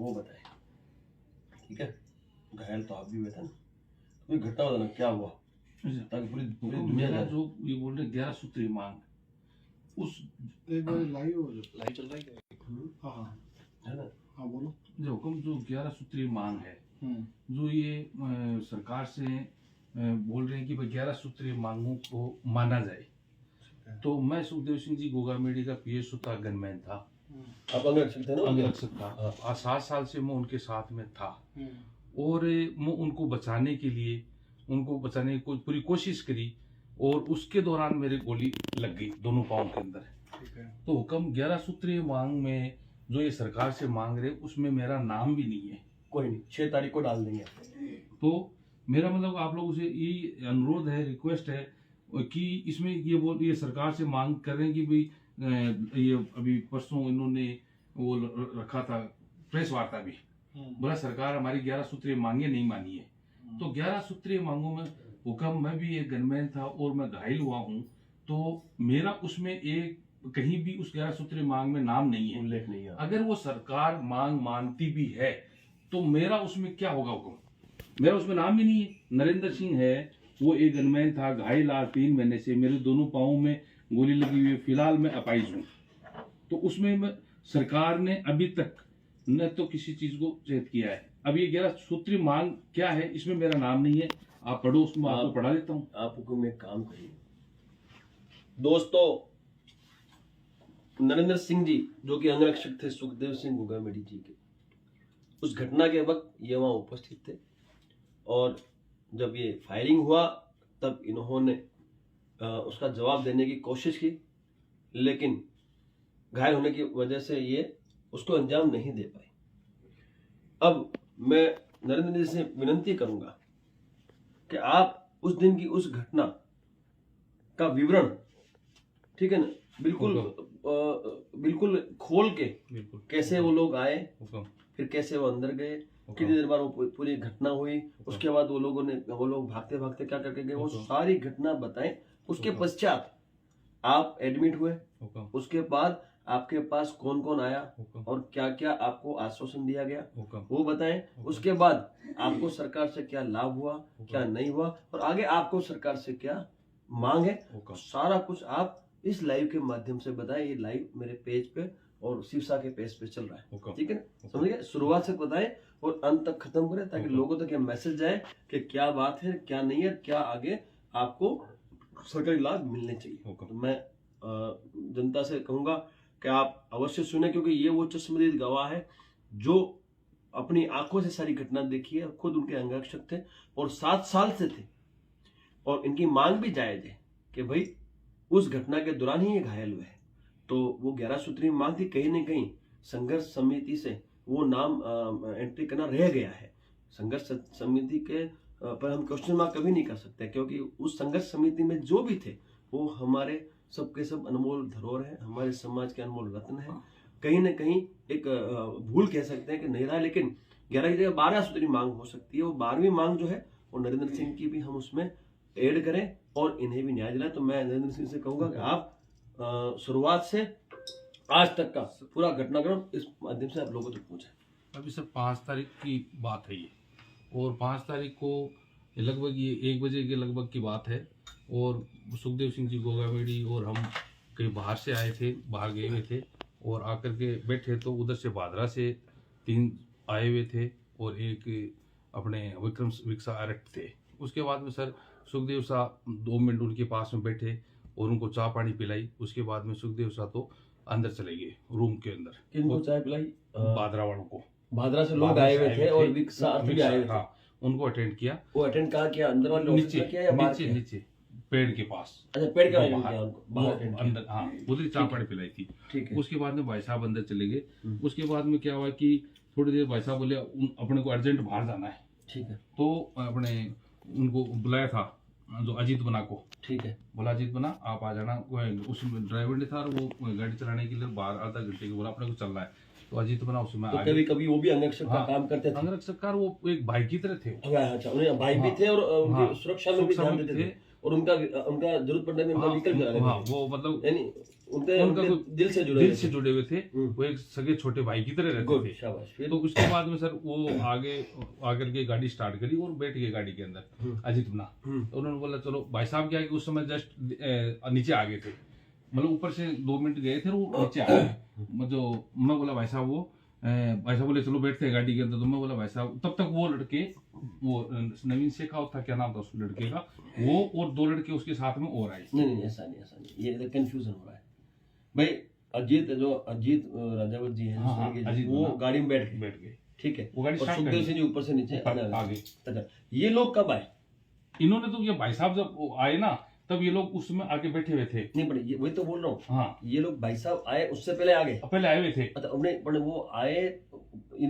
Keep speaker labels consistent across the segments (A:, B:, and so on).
A: वो बताए। ठीक है, घायल तो आप भी हुए थे ना, कोई घटना बताना क्या हुआ, ताकि पूरी पूरी दुनिया
B: मेरा
A: जाने।
B: जो ये बोल रहे 11 सूत्री मांग, उस
C: एक बार लाइव चल रहा है। हाँ हाँ
A: है ना,
C: हाँ बोलो।
B: जो हुक्म जो 11 सूत्री मांग है, जो ये सरकार से बोल रहे हैं कि भाई 11 सूत्री मांगों को माना जाए। तो मैं सुखदेव सिंह जी गोगामेडी का पीएसओ था, गनमैन था,
A: आप अंगरक्षक थे ना,
B: अंगरक्षक था।
A: हाँ।
B: 7 साल से मैं उनके साथ में था और मैं उनको बचाने के लिए, उनको बचाने की पूरी कोशिश करी और उसके दौरान मेरे गोली लग गई दोनों पाँव के अंदर। तो हुक्म 11 सूत्रीय मांग में जो ये सरकार से मांग रहे, उसमें मेरा नाम भी नहीं है।
A: कोई नहीं, 6 तारीख को डाल देंगे।
B: तो मेरा मतलब आप लोगों से ये अनुरोध है, रिक्वेस्ट है कि इसमें ये सरकार से मांग कर रहे हैं कि भाई ये अभी परसों इन्होंने वो रखा था प्रेस वार्ता भी, बोला सरकार हमारी 11 सूत्रीय मांगे नहीं मानी है। तो 11 सूत्रीय मांगों में हुक्म, मैं भी एक गनमैन था और मैं घायल हुआ हूँ, तो मेरा उसमें एक कहीं भी उस 11 सूत्रीय मांग में नाम नहीं है,
A: उल्लेख नहीं है।
B: अगर वो सरकार मांग मानती भी है तो मेरा उसमें क्या होगा हुक्म, मेरा उसमें नाम ही नहीं है। नरेंद्र सिंह है, वो एक गनमैन था, घायल 3 महीने से, मेरे दोनों पाँव में गोली लगी हुई है, फिलहाल मैं अपाइज हूँ। तो उसमें सरकार ने अभी तक न तो किसी चीज को चेत किया है। अब ये 11 सूत्री मांग क्या है, इसमें मेरा नाम नहीं है, आप पढ़ो, उसमें आपको पढ़ा देता हूँ।
A: आप हुक्म एक काम करिए दोस्तों, नरेंद्र सिंह जी जो कि अंगरक्षक थे सुखदेव सिंह गोगामेडी जी के, उस घटना के वक्त ये वहां उपस्थित थे और जब ये फायरिंग हुआ तब इन्होंने उसका जवाब देने की कोशिश की, लेकिन घायल होने की वजह से ये उसको अंजाम नहीं दे पाए। अब मैं नरेंद्र जी से विनती करूंगा कि आप उस दिन की उस घटना का विवरण, ठीक है ना, बिल्कुल खोल के, कैसे वो लोग आए, फिर कैसे वो अंदर गए, कितनी देर बाद वो पूरी घटना हुई, उसके बाद वो लोग भागते भागते क्या करके गए, वो सारी घटना बताएं। उसके पश्चात आप एडमिट हुए, उसके बाद आपके पास कौन कौन आया और क्या क्या आपको आश्वासन दिया गया वो बताएं। उसके बाद आपको सरकार से क्या लाभ हुआ, क्या नहीं हुआ, और आगे आपको सरकार से क्या मांग है, सारा कुछ आप इस लाइव के माध्यम से बताएं। ये लाइव मेरे पेज पे और शिवसा के पेज पे चल रहा है, ठीक है ना, समझ गए। शुरुआत से बताएं और अंत तक खत्म करें, ताकि लोगों तक ये मैसेज जाए कि क्या बात है, क्या नहीं है, क्या आगे आपको सरकारी लाभ मिलने चाहिए। तो मैं जनता से कहूंगा कि आप अवश्य सुने, क्योंकि ये वो चश्मदीद गवाह है जो अपनी आंखों से सारी घटना देखी है, खुद उनके अंगरक्षक थे और 7 साल से थे, और इनकी मांग भी जायज है कि भाई उस घटना के दौरान ही ये घायल हुए हैं। तो वो 11 सूत्री मांग थी, कहीं ना कहीं संघर्ष समिति से वो नाम एंट्री करना रह गया है। संघर्ष समिति के पर हम क्वेश्चन मार्क कभी नहीं कर सकते, क्योंकि उस संघर्ष समिति में जो भी थे वो हमारे सबके सब अनमोल धरोहर है, हमारे समाज के अनमोल रत्न है। कहीं ना कहीं एक भूल कह सकते हैं कि नहीं रहा, लेकिन 11 की जगह 12 सूत्री मांग हो सकती है। वो 12वीं मांग जो है वो नरेंद्र सिंह की भी हम उसमें ऐड करें और इन्हें भी न्याय दिलाएं। तो मैं नरेंद्र सिंह से कहूंगा कि आप शुरुआत से आज तक का पूरा घटनाक्रम इस माध्यम से आप लोगों तक पहुंचाएं।
B: अभी सर 5 तारीख की बात है ये, और 5 तारीख को लगभग ये 1 बजे के लगभग की बात है, और सुखदेव सिंह जी गोगामेडी और हम कहीं बाहर से आए थे, बाहर गए हुए थे, और आकर के बैठे तो उधर से भादरा से 3 आए हुए थे और एक अपने विक्रम विक्सा अरेक्ट थे। उसके बाद में सर सुखदेव साहब 2 मिनट उनके पास में बैठे और उनको चाय पानी पिलाई। उसके बाद में सुखदेव साहब तो अंदर चले गए रूम के अंदर।
A: किनको चाय पिलाई?
B: भादरा वालों को,
A: भादरा से लोग आए हुए थे और विक्सा अर्थ भी आए हुए थे।
B: हाँ, उनको अटेंड किया।
A: वो अटेंड कहाँ किया? अंदर वाले ऑफिस में किया या बाहर किया?
B: नीचे पेड़ के पास।
A: अच्छा, पेड़ के
B: बाहर
A: किया उनको, बाहर अटेंड किया।
B: अंदर, हाँ, उधर चाय पानी पिलाई थी।
A: ठीक है।
B: उसके बाद में भाई साहब अंदर चले गए। उसके बाद में क्या हुआ कि थोड़ी देर भाई साहब बोले अपने को अर्जेंट बाहर जाना है।
A: ठीक है।
B: तो अपने उनको बुलाया था जो अजीत बना को।
A: ठीक है।
B: बोला अजीत बना आप आ जाना। उस ड्राइवर ने था और वो गाड़ी चलाने के लिए बाहर आधा घंटे के बोला अपने को चलना है। तो अजीत बना उसमें
A: तो कभी कभी वो भी अंगरक्षक का काम करते थे।
B: अंगरक्षक वो एक भाई की तरह थे।
A: अच्छा, उन्हें भाई भी थे और उनकी सुरक्षा में भी ध्यान देते थे। और उनका उनका जरूरत पड़ने में उनका व्हीकल चला रहे
B: हाँ, वो मतलब
A: यानी उनके
B: उनका
A: दिल से जुड़े
B: दिल
A: हुए
B: से
A: थे।
B: जुड़े हुए थे। वो एक सगे छोटे भाई की तरह रहते
A: गुड
B: थे।
A: शाबाश फिर
B: तो उसके बाद में सर वो आगे आकर के गाड़ी स्टार्ट करी और बैठ गए गाड़ी के अंदर अजीत अपना। तो उन्होंने बोला चलो भाई साहब क्या है कि उस समय जस्ट नीचे आ गए थे, मतलब ऊपर से 2 मिनट गए थे वो नीचे आ गए। जो मैं बोला भाई साहब भाई साहब बोले चलो बैठते हैं गाड़ी के अंदर। तो मैं बोला भाई साहब तब तक वो लड़के वो नवीन शेखावत था, क्या नाम था उस लड़के का, वो और 2 लड़के उसके साथ में और आए।
A: नहीं ऐसा नहीं ये कंफ्यूजन हो रहा है भाई। अजीत राजावत जी हैं
B: हाँ,
A: जो
B: अजीत
A: वो
B: ना।
A: गाड़ी में बैठ
B: गए
A: ठीक है
B: वो गाड़ी
A: और
B: स्टार्ट
A: सुखदेव सिंह जी ऊपर से नीचे आने
B: आ
A: लगे।
B: गए।
A: अच्छा ये लोग कब आए?
B: इन्होंने तो ये भाई साहब जब वो आए ना तब ये लोग उसमें आके बैठे हुए थे।
A: नहीं बड़े वही तो बोल रहा हूँ।
B: हाँ,
A: ये लोग भाई साहब आए उससे पहले आ गए।
B: पहले आए हुए थे।
A: अच्छा अपने बड़े वो आए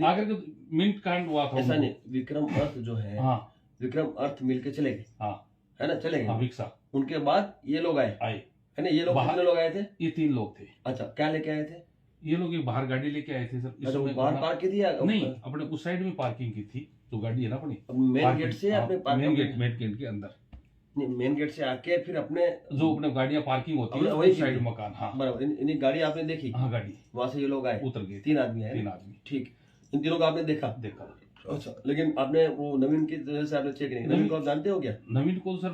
B: आकर के मिनट कांड हुआ था
A: ऐसा
B: उनको।
A: नहीं विक्रम अर्थ जो है
B: हाँ
A: विक्रम अर्थ मिलके चले गए
B: हाँ
A: है ना चले
B: हाँ,
A: गए।
B: विक्सा
A: उनके बाद ये लोग आए
B: आए।
A: है ना। ये लोग
B: बाहर-
A: कितने लोग आए थे?
B: ये 3 लोग थे।
A: अच्छा क्या लेके आए थे?
B: ये लोग एक बाहर गाड़ी लेके आए थे सर।
A: अच्छा वो बाहर पार्क की थी या
B: नहीं, अपने उस साइड में पार्किंग की थी जो गाड़ी है ना अपनी।
A: मेन गेट से अपने
B: मेन गेट के अंदर
A: मेन गेट से आके फिर अपने
B: जो अपने गाड़ियां पार्किंग होती है
A: अपने वही
B: उस साइड
A: की-
B: मकान। हाँ
A: बराबर इन्हीं गाड़ी आपने देखी
B: हाँ, गाड़ी
A: वहां से ये लोग आए
B: उतर गए
A: 3 आदमी आए
B: 3 आदमी
A: ठीक। इन तीनों को आपने देखा?
B: देखा।
A: अच्छा लेकिन आपने वो नवीन की तरह से आपने चेक नहीं नवीन को आप जानते हो क्या?
B: नवीन को सर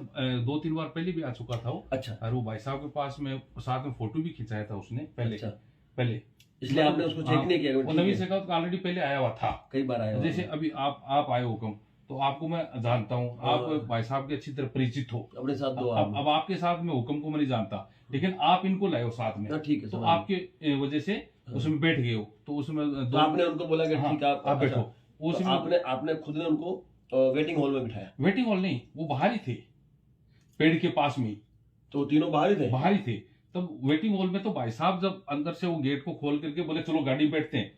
B: 2-3 बार पहले भी आ चुका था वो।
A: अच्छा
B: और वो भाई साहब के पास में साथ में फोटो भी खिंचाया था उसने पहले।
A: अच्छा
B: पहले
A: इसलिए आपने उसको चेक
B: हाँ,
A: नहीं किया?
B: वो
A: ठीक
B: नवीन
A: है,
B: शेखावत का ऑलरेडी पहले आया हुआ था।
A: कई बार आया
B: जैसे अभी आप आए हुक्म तो आपको मैं जानता हूँ, आप
A: हाँ।
B: भाई साहब के अच्छी तरह परिचित हो।
A: अपने साथ दो
B: अब आपके साथ में हुक्म को मैं नहीं जानता, लेकिन आप इनको लाए हो साथ में।
A: हाँ, ठीक है
B: तो
A: समझ
B: आपके वजह से उसमें बैठ गए हो। तो उसमें
A: गया। तो आपने उनको बोला कि
B: हाँ,
A: ठीक है
B: आप बैठो।
A: तो
B: उसमें
A: आपने खुद ने उनको वेटिंग हॉल में बिठाया?
B: वेटिंग हॉल नहीं, वो बाहर ही थे, पेड़ के पास में ही
A: तो तीनों बाहर ही थे?
B: बाहर ही थे। तब वेटिंग हॉल में तो भाई साहब जब अंदर से वो गेट को खोल करके बोले चलो गाड़ी में बैठते हैं।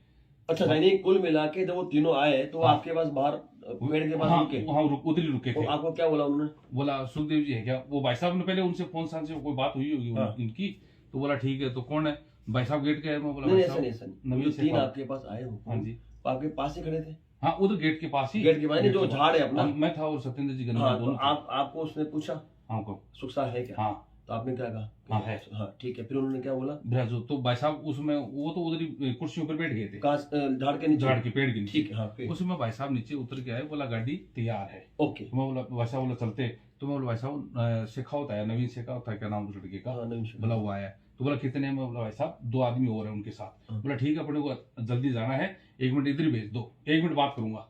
A: अच्छा यानी कुल मिला के जब वो तीनों आए तो
B: हाँ।
A: आपके पास बाहर पेड़ के पास
B: हाँ,
A: रुके?
B: हाँ, उधर ही रुके
A: तो
B: थे।
A: आपको क्या बोला उन्होंने?
B: बोला सुखदेव जी है क्या? वो भाई साहब ने पहले उनसे फोन से कोई बात हुई होगी
A: हाँ।
B: इनकी। तो बोला ठीक है, तो कौन है? भाई साहब गेट के आए। मैं बोला
A: नहीं
B: भाई
A: ऐसा
B: साहब
A: नहीं ऐसा नहीं
B: नवीन
A: जो तीन
B: शेखावत।
A: आपके पास आए हो
B: हाँ जी,
A: तो आपके पास ही खड़े थे?
B: हाँ उधर गेट के पास ही।
A: गेट के पास नहीं, जो
B: के पास।
A: झाड़ है अपना?
B: मैं था और सत्येंद्र जी गंगा
A: हाँ तो
B: दोनों थे।
A: आपको उसने पूछा
B: हाँ को
A: सुख साहब है क्या?
B: हाँ
A: तो आपने क्या कहा?
B: हाँ, है।
A: हाँ ठीक है। फिर उन्होंने क्या बोला?
B: भ्राजो। तो भाई साहब उसमें वो तो उधर ही कुर्सियों पर बैठ गए थे,
A: झाड़ के नीचे?
B: झाड़ के पेड़ के नीचे।
A: ठीक है हाँ फिर
B: उसमें भाई साहब नीचे उतर के आए, बोला गाड़ी तैयार है।
A: ओके
B: तो मैं बोला भाई साहब बोला चलते। तो मैं बोला भाई साहब शेखावत आया, नवीन शेखावत था, क्या नाम उस लड़के का?
A: हाँ नवीन शेखावत।
B: बोला वो आया। तो बोला कितने हैं? मैं बोला भाई साहब 2 आदमी और हैं उनके साथ।
A: हाँ।
B: बोला ठीक है, अपने को जल्दी जाना है, 1 मिनट इधर ही भेज दो, 1 मिनट बात करूंगा।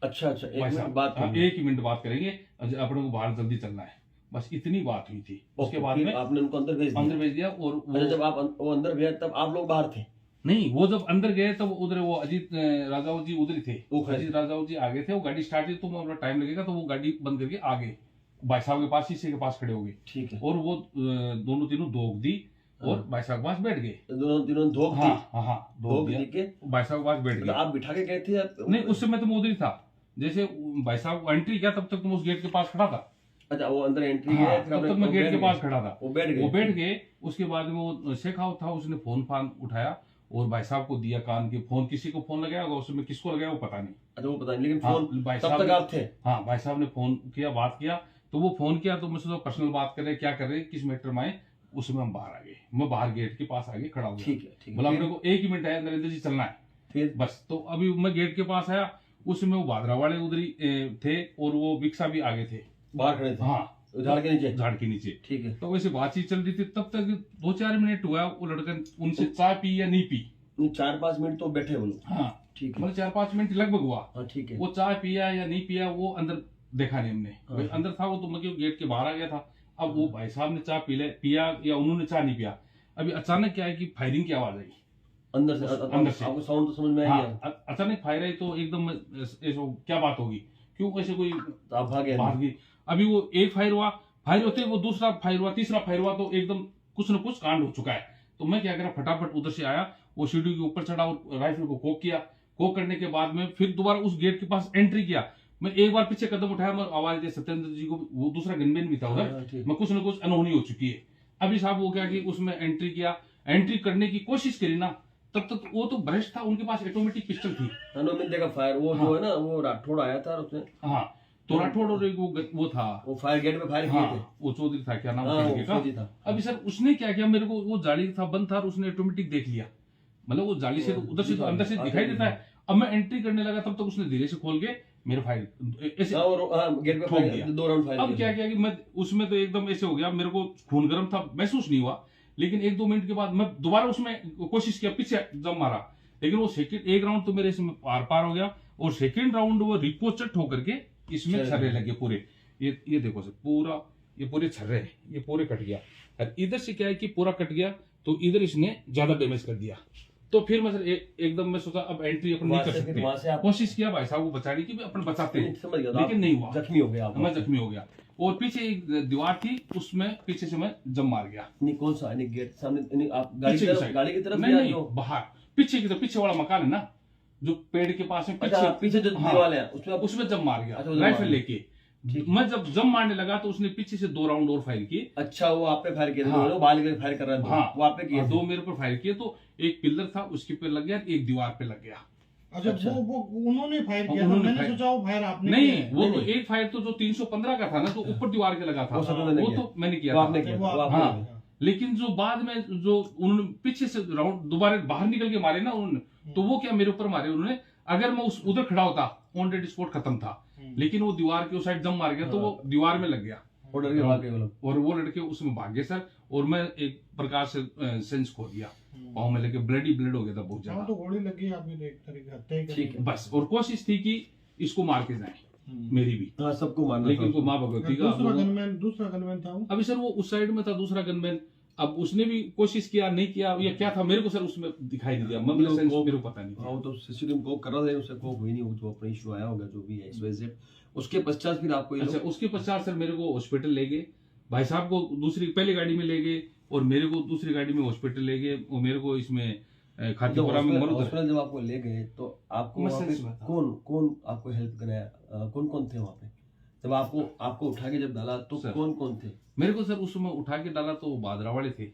A: अच्छा एक
B: भाई
A: मिनट
B: साहब
A: बात
B: हाँ,
A: करेंगे।
B: 1 ही मिनट बात करेंगे, अपने को बाहर जल्दी चलना है। बस इतनी बात हुई थी। उसके बाद
A: फिर
B: में
A: आपने उनको अंदर भेज
B: अंदर
A: दिया?
B: भेज दिया। और
A: अच्छा जब आप वो अंदर गए तब आप लोग बाहर थे?
B: नहीं, वो जब अंदर गए तब उधर वो अजीत राजावत जी उधर ही थे।
A: वो खड़े
B: अजीत राजावत जी आगे थे, वो गाड़ी स्टार्ट हुई तो मैं टाइम लगेगा, तो वो गाड़ी बंद करके आ गए, भाई साहब के पास, शीशे के पास खड़े हो गए।
A: ठीक है।
B: और वो दोनों तीनों धोख दी और
A: हाँ।
B: भाई साहब के पास बैठ गए।
A: तो दोनों तीनों धोख दी?
B: हाँ हाँ हाँ, धोख
A: धोख
B: दिया।
A: दी के
B: भाई साहब के पास बैठ
A: मतलब
B: गए।
A: आप बिठा के गए थे या?
B: नहीं, उस समय तो मैं उधर ही था। जैसे भाई साहब एंट्री किया तब तक तुम उस गेट के पास खड़ा था।
A: अच्छा वो अंदर एंट्री
B: हाँ,
A: है फिर
B: तब
A: आपने-
B: तक मैं
A: वो
B: गेट
A: बैठ
B: के
A: गए?
B: पास खड़ा था।
A: वो बैठ गए?
B: वो बैठ गए। उसके बाद में वो शेखावत था, उसने फोन फान उठाया और भाई साहब को दिया कान के। फोन किसी को फोन लगाया होगा, उसमें किसको लगाया वो पता नहीं।
A: अच्छा वो पता नहीं लेकिन
B: हाँ,
A: फोन
B: भाई
A: तब
B: साहब
A: तक
B: ने-
A: आप थे?
B: हाँ, भाई साहब ने फोन किया, बात किया। तो वो फोन किया तो मैं सोचा पर्सनल बात कर रहे, क्या कर रहे, किस मैटर में आए। उसमें हम बाहर आ गए, मैं बाहर गेट के पास आगे खड़ा हो गया।
A: ठीक है ठीक
B: बोला
A: है।
B: अपने को 1 ही मिनट है, नरेंद्र जी चलना है
A: फिर
B: बस। तो अभी मैं गेट के पास आया, उसमें वो भादरा वाले उधर ही थे और वो विक्सा भी आगे थे।
A: बाहर खड़े थे?
B: हाँ,
A: झाड़ के नीचे?
B: झाड़ के नीचे।
A: ठीक है।
B: तो वैसे बातचीत चल रही थी, तब तक 2-4 मिनट हुआ, वो लड़का उनसे चाय पी या नहीं पी।
A: 4-5 मिनट तो बैठे वो लोग?
B: हाँ,
A: ठीक है।
B: मतलब 4-5 मिनट लगभग हुआ।
A: हाँ ठीक है।
B: वो चाय पिया या नहीं पिया वो अंदर देखा नहीं हमने।
A: हाँ।
B: भाई अंदर था वो, तो मैं क्यों गेट के बाहर आ गया था। अब वो भाई साहब ने चाय पिया या उन्होंने चाय नहीं पिया। अभी अचानक क्या है कि फायरिंग की आवाज आई
A: अंदर से?
B: अंदर से।
A: आपको साउंड तो समझ में आ
B: हाँ,
A: गया?
B: अचानक फायर आई तो एकदम क्या बात होगी, क्यों ऐसे कोई
A: तो आप भागे?
B: बाहर गई। अभी वो एक फायर हुआ, फायर होते वो दूसरा फायर हुआ, तीसरा फायर हुआ, तो एकदम कुछ न कुछ कांड हो चुका है। तो मैं क्या करा, फटाफट उधर से आया, वो सीढ़ी के ऊपर चढ़ा और राइफल को कोक किया। कोक करने के बाद में फिर दोबारा उस गेट के पास एंट्री किया। मैं एक बार पीछे कदम उठाया, मैं आवाज दे सत्येंद्र जी को, वो दूसरा गनमैन भी था उधर।
A: हाँ, ठीक।
B: मैं कुछ न कुछ अनहोनी हो चुकी है। अभी साहब वो क्या कि उसमें एंट्री किया, एंट्री करने की कोशिश करी ना, तब तक वो तो भ्रष्ट था, उनके पास ऑटोमेटिक पिस्टल थी।
A: हनुमान का फायर वो
B: हाँ।
A: जो है ना वो राठौड़ आया था और उसने
B: हाँ, तो राठौड़ और एक वो था,
A: वो फायर गेट पे फायर किए थे।
B: हाँ वो चौधरी था, क्या नाम
A: हाँ,
B: था
A: वो
B: लड़के का।
A: फौजी था।
B: अभी सर उसने क्या किया, मेरे को वो जाली था बंद था और उसने ऑटोमेटिक देख लिया, मतलब वो जाली से तो उधर से तो अंदर से दिखाई देता है। अब मैं एंट्री करने लगा तब तक उसने धीरे से खोल के मेरे फायर ऐसे
A: गेट पे
B: ठोक
A: फायर
B: दिया।
A: 2 राउंड फायर
B: अब
A: किए।
B: क्या किया कि मैं उसमें तो एकदम ऐसे हो गया, मेरे को खून गर्म था, महसूस नहीं हुआ, लेकिन 1-2 मिनट के बाद मैं दोबारा उसमें कोशिश किया, पीछे जम मारा, लेकिन वो सेकंड एक राउंड तो मेरे इसमें पार पार हो गया, और सेकंड राउंड वो रिपोचट होकर के इसमें छर्रे लगे पूरे। ये देखो सर, पूरा ये पूरे छर्रे हैं, ये पूरे कट गया। और इधर से क्या है कि पूरा कट गया, तो इधर इसने ज्यादा डैमेज कर दिया। तो फिर मैं सर एकदम मैं सोचा अब एंट्री अपन नहीं कर सकते, कोशिश किया भाई साहब को बचाने की, भी अपन बचाते हैं,
A: समझ गया,
B: लेकिन नहीं हुआ,
A: जख्मी हो गया आप।
B: मैं जख्मी हो गया। और पीछे एक दीवार थी, उसमें पीछे से मैं जम मार गया।
A: नहीं, कौन सा नहीं गेट सामने नहीं, आप
B: पीछे की साइड।
A: गाड़ी की तरफ
B: नहीं
A: या
B: नहीं,
A: जो
B: बाहर पीछे की तरफ, पीछे वाला मकान है ना जो पेड़ के पास में,
A: अच्छा पीछे जो
B: हाँ,
A: दीवार है उसमें
B: उसमें जम मार गया
A: अच्छा,
B: राइफल
A: मार
B: लेके। मैं जब जम मारने लगा तो उसने पीछे से 2 राउंड और फायर किए।
A: अच्छा, वो आप पे फायर किए थे,
B: हाँ।
A: वो बाल के फायर कर रहा था।
B: हाँ
A: वो आप पे किए थे।
B: 2 मेरे पर फायर किए, तो एक पिलर था उसके पे लग गया, एक दीवार पे लग गया।
C: अच्छा, वो उन्होंने फायर किया था,
B: उन्होंने
C: मैंने
B: फायर-
C: सोचा वो फायर आपने
B: नहीं,
C: किया है।
B: वो तो
A: नहीं।
B: एक फायर तो जो 315 का था ना, तो ऊपर दीवार के लगा था,
A: वो सब उन्होंने
B: वो
A: किया।
B: तो मैंने किया
A: वो
B: था।
A: आपने किया,
C: वो
A: वो
C: आपने
A: आपने
C: किया।
B: लेकिन जो बाद में जो उन्होंने पीछे से राउंड दोबारा बाहर निकल के मारे ना उन्होंने, तो वो क्या मेरे ऊपर मारे उन्होंने। अगर मैं उस उधर खड़ा होता, ऑन डेड स्पॉट खत्म था, लेकिन वो दीवार के उस साइड जम मार गया, तो वो दीवार में लग गया,
A: ऑर्डर के भाग गए वो लोग।
B: और वो लड़के उसमें भाग गए सर। और मैं एक प्रकार से सेंस खो दिया, पाँव में लेके ब्लड हो गया था बहुत
C: हाँ,
B: ज्यादा।
C: तो गोली लगी आपने, तो एक तरीके हत्या ही
A: ठीक है।
B: बस, और कोशिश थी कि इसको मार के जाए, मेरी भी,
A: हाँ, सबको मारना
B: लेकिन
A: था।
B: उनको माँ भगवती का
C: दूसरा गनमैन था वो।
B: अभी सर वो उस साइड में था दूसरा गनमैन। अब उसने भी कोशिश किया, नहीं किया या क्या था, मेरे को सर उसमें दिखाई नहीं दिया, मतलब सेंस मेरे को पता नहीं
A: हाँ,
B: था।
A: वो तो सिस्टम को कर रहा था, उससे कोप हुई नहीं, वो तो अपना इशू आया होगा जो भी है इस वजह से। उसके पश्चात फिर आपको ये
B: अच्छा,
A: लोग
B: उसके पश्चात सर मेरे को हॉस्पिटल ले गए, भाई साहब को दूसरी पहली गाड़ी में ले गए, और मेरे को दूसरी गाड़ी में हॉस्पिटल ले गए, और मेरे को इसमें खातीपुरा में
A: हॉस्पिटल जब आपको ले गए तो आपको
B: मैं
A: वहाँ पे
B: सेंस में था।
A: कौन आपको हेल्प कराया, कौन थे वहाँ पे जब आपको उठा के जब डाला तो
B: सर।
A: कौन थे?
B: मेरे को सर उसमें उठा के डाला तो बादरा वाले थे,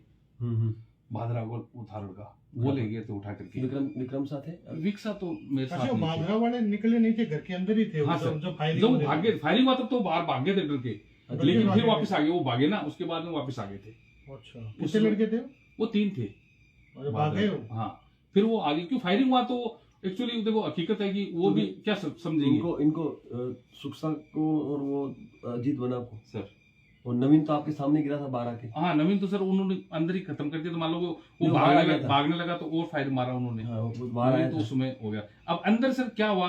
B: बादरा वो था लड़का, वो ले गए थे उठा करके।
A: विक्रम सा थे।
B: विक्सा तो मेरे
C: अच्छा,
B: साथ नहीं थे।
C: बादरा वाले निकले नहीं थे, घर के अंदर ही थे।
B: हाँ
C: वो
B: सर,
C: जब फायरिंग
B: जब
C: हो रही
B: भाग
C: थी।
B: गए, फायरिंग हुआ तब तो बाहर भाग गए थे डर के,
A: अच्छा,
B: लेकिन
C: भागे
B: फिर
C: थे।
B: वापस आ गए, वो भागे ना, उसके बाद में वापस आ गए थे।
C: अच्छा, कितने लड़के थे?
B: वो 3 थे।
C: और भागे हो?
B: हाँ, फिर वो आगे क्यों फायरिंग हुआ, तो एक्चुअली देखो हकीकत है कि वो भी क्या समझेंगे
A: इनको सुखसा को और वो अजीत बना को
B: सर।
A: और नवीन तो आपके सामने गिरा था बाहर आके।
B: हाँ, नवीन तो सर उन्होंने अंदर ही खत्म कर दिया, तो मान लो वो
A: नहीं, वो बाहर आ गया था।
B: भागने लगा तो और फायर मारा उन्होंने।
A: हाँ, वो बाहर आया
B: तो
A: था।
B: उसमें हो गया। अब अंदर सर क्या हुआ,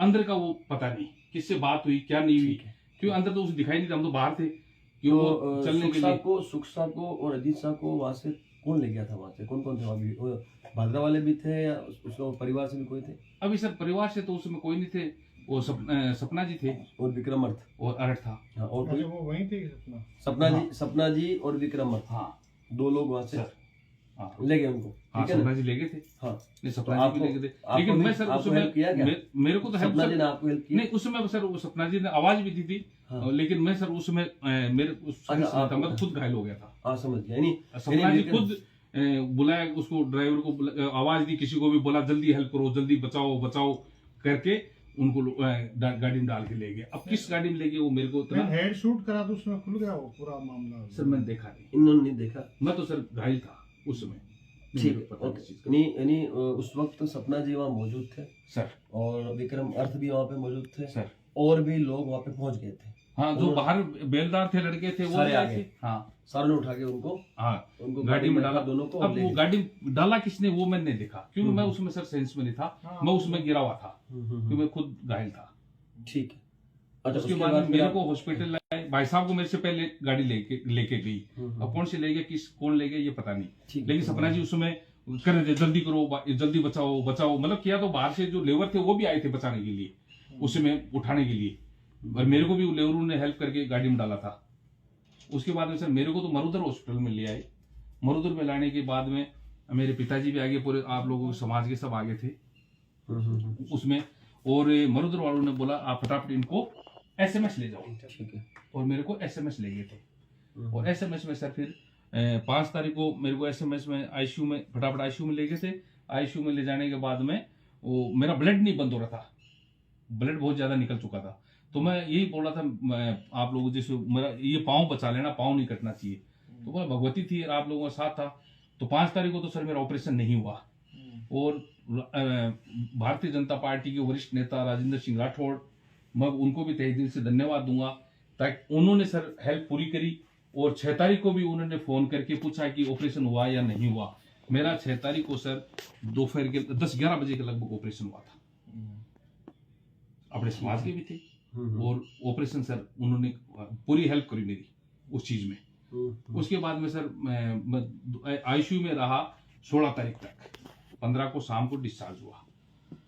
B: अंदर का वो पता नहीं, किससे बात हुई क्या नहीं हुई,
A: ठीक है।
B: क्यों अंदर तो उसे दिखाई नहीं था, हम तो बाहर थे, क्यों वो
A: तो
B: चलने के लिए।
A: सुखसा को और अजीत शाह को वहाँ से कौन ले गया था? वहाँ से कौन थे वहाँ भी? वो भादरा वाले भी थे या उसका परिवार से भी कोई थे?
B: अभी सर परिवार से तो उसमें कोई नहीं थे, वो सपना जी थे
A: और विक्रमार्थ।
B: और अरठ था।
A: हाँ, और कोई?
C: अच्छा, वो वहीं थे अपना।
A: सपना जी और विक्रमार्थ।
B: हाँ
A: 2 लोग वहाँ से
B: सर, हाँ
A: ले गए उनको।
B: हाँ,
A: ठीक है ना?
B: सपना जी ले गए थे।
A: हाँ,
B: नहीं,
A: तो
B: सपना जी भी ले गए थे, लेकिन मैं सर
A: आपको
B: उसमें
A: help किया क्या?
B: मेरे को तो हेल्प
A: सपना जी ने आपको हेल्प की?
B: नहीं, उसमें सर वो सपना जी ने आवाज भी दी थी,
A: हाँ।
B: लेकिन मैं सर उसमें मेरे मैं खुद घायल हो गया था।
A: हाँ, समझ गया। यानी
B: सपना जी
A: लेकिन-
B: खुद बुलाया उसको, ड्राइवर को आवाज दी, किसी को भी बोला जल्दी हेल्प करो, जल्दी बचाओ करके उनको गाड़ी में डाल के ले गए। अब किस गाड़ी में ले गए वो मेरे को इतना
C: हेड शूट करा तो उसमें खुल गया वो पूरा मामला।
B: सर मैंने देखा नहीं,
A: इन्होंने नहीं देखा।
B: मैं तो सर घायल था उस समय।
A: ठीक
B: मेरे
A: है,
B: को पता
A: ओके।
B: नहीं चीज़ का।
A: यानी उस वक्त सपना जी वहाँ मौजूद थे
B: सर
A: और विक्रम अर्थ भी वहाँ पे मौजूद थे
B: सर
A: और भी लोग वहाँ पे पहुंच गए थे।
B: हाँ, जो बाहर बेलदार थे लड़के थे वो
A: सारे
B: भी
A: आ
B: आए
A: गए।
B: थे। हाँ
A: सारों ने उठा के उनको
B: हाँ गाड़ी में डाला
A: दोनों को।
B: अब
A: ले
B: वो
A: गए।
B: गाड़ी डाला किसने वो मैंने नहीं देखा, क्योंकि मैं उसमें सर सेंस में नहीं था,
C: हाँ।
B: मैं उसमें गिरा हुआ था,
A: हम्म।
B: क्योंकि मैं खुद घायल था।
A: ठीक है। अच्छा,
B: उसके
A: उसके
B: बाद
A: बाद
B: मेरे को हॉस्पिटल लाए, भाई साहब को मेरे से पहले गाड़ी लेके गई। अब कौन से ले गए, कौन ले गए ये पता नहीं,
A: ठीक है।
B: लेकिन सपना जी उसमें कर रहे थे जल्दी करो, जल्दी बचाओ, मतलब किया तो बाहर से जो लेबर थे वो भी आए थे बचाने के लिए, उसमें उठाने के लिए, और मेरे को भी लेबरों ने हेल्प करके गाड़ी में डाला था। उसके बाद में सर मेरे को तो मरुधर हॉस्पिटल में ले आए। मरुधर में लाने के बाद में मेरे पिताजी भी आगे, पूरे आप लोगों के समाज के सब आगे थे उसमें, और मरुधर वालों ने बोला आप फटाफट इनको SMS ले जाओ।
A: ठीक है।
B: और मेरे को SMS ले गए थे, और SMS में सर फिर 5 तारीख को मेरे को SMS में ICU में फटाफट ICU में ले गए थे। ICU में ले जाने के बाद में वो मेरा ब्लड नहीं बंद हो रहा था, ब्लड बहुत ज्यादा निकल चुका था, तो मैं यही बोल रहा था, मैं आप लोगों जैसे मेरा ये पाँव बचा लेना, पाँव नहीं कटना चाहिए। तो बोला भगवती थी और आप लोगों का साथ था। तो 5 तारीख को तो सर मेरा ऑपरेशन नहीं हुआ। और भारतीय जनता पार्टी के वरिष्ठ नेता राजेंद्र सिंह राठौड़, मैं उनको भी तहे दिल से धन्यवाद दूंगा, ताकि उन्होंने सर हेल्प पूरी करी। और 6 तारीख को भी उन्होंने फोन करके पूछा कि ऑपरेशन हुआ या नहीं हुआ। मेरा 6 तारीख को सर दोपहर के 10-11 बजे के लगभग ऑपरेशन हुआ था। अपने समाज के भी थे और ऑपरेशन सर उन्होंने पूरी हेल्प करी मेरी उस चीज में। उसके बाद में सर मैं आईसीयू में रहा 16 तारीख तक। 15 को शाम को डिस्चार्ज हुआ।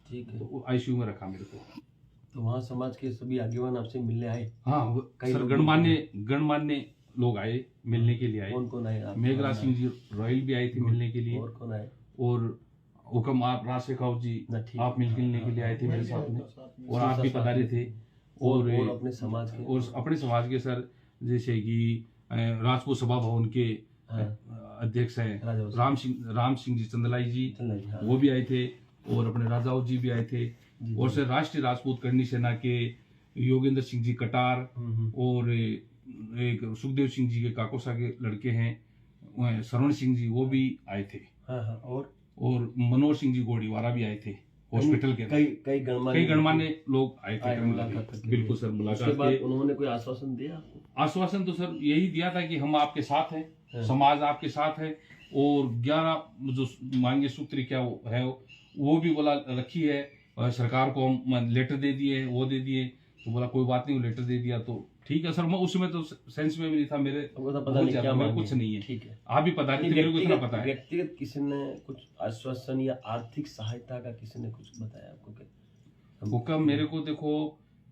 A: ठीक है।
B: तो आईसीयू में रखा मेरे को।
A: तो वहाँ समाज के सभी आगेवान आपसे मिलने आए?
B: हाँ
A: कई
B: सर,
A: लोग
B: गणमान्य लोग आए, मिलने के लिए आए।
A: कौन कौन आए?
B: मेघराज सिंह जी रॉयल भी आए थे मिलने के लिए।
A: और कौन आए?
B: और हुक्म आप राजशेखाव जी
A: ना, ठीक
B: आप मिलने के लिए आए थे मेरे साथ में। और आप भी पधारे थे।
A: और अपने समाज के?
B: और अपने समाज के सर, जैसे कि राजपूत सभा भवन के अध्यक्ष हैं राम सिंह जी चंदलाई जी, वो भी आए थे। और अपने राजाओं जी भी आए थे। और सर राष्ट्रीय राजपूत करनी सेना के योगेंद्र सिंह जी कटार, और एक सुखदेव सिंह जी के काकोसा के लड़के हैं शरण सिंह जी, वो भी आए थे। और मनोहर सिंह जी गोड़ीवारा भी आए थे हॉस्पिटल के।
A: कई
B: गणमान्य लोग आए थे। बिल्कुल सर, मुलाकात के।
A: उन्होंने कोई आश्वासन दिया आपको?
B: आश्वासन तो सर यही दिया था कि हम आपके साथ हैं, समाज आपके साथ है। और 11 जो मांगे सूत्र क्या है वो भी बोला रखी है। सरकार को हम लेटर दे दिए, वो दे दिए। तो बोला कोई बात नहीं, वो लेटर दे दिया तो ठीक है सर। मैं उसमें तो सेंस में भी नहीं था, मेरे
A: पता नहीं क्या
B: मेरे कुछ नहीं है।
A: ठीक है।
B: आप भी पता नहीं, मेरे को इतना पता है।
A: व्यक्तिगत किसी ने कुछ आश्वासन या आर्थिक सहायता का किसी ने कुछ बताया आपको?
B: हुक्म मेरे को देखो,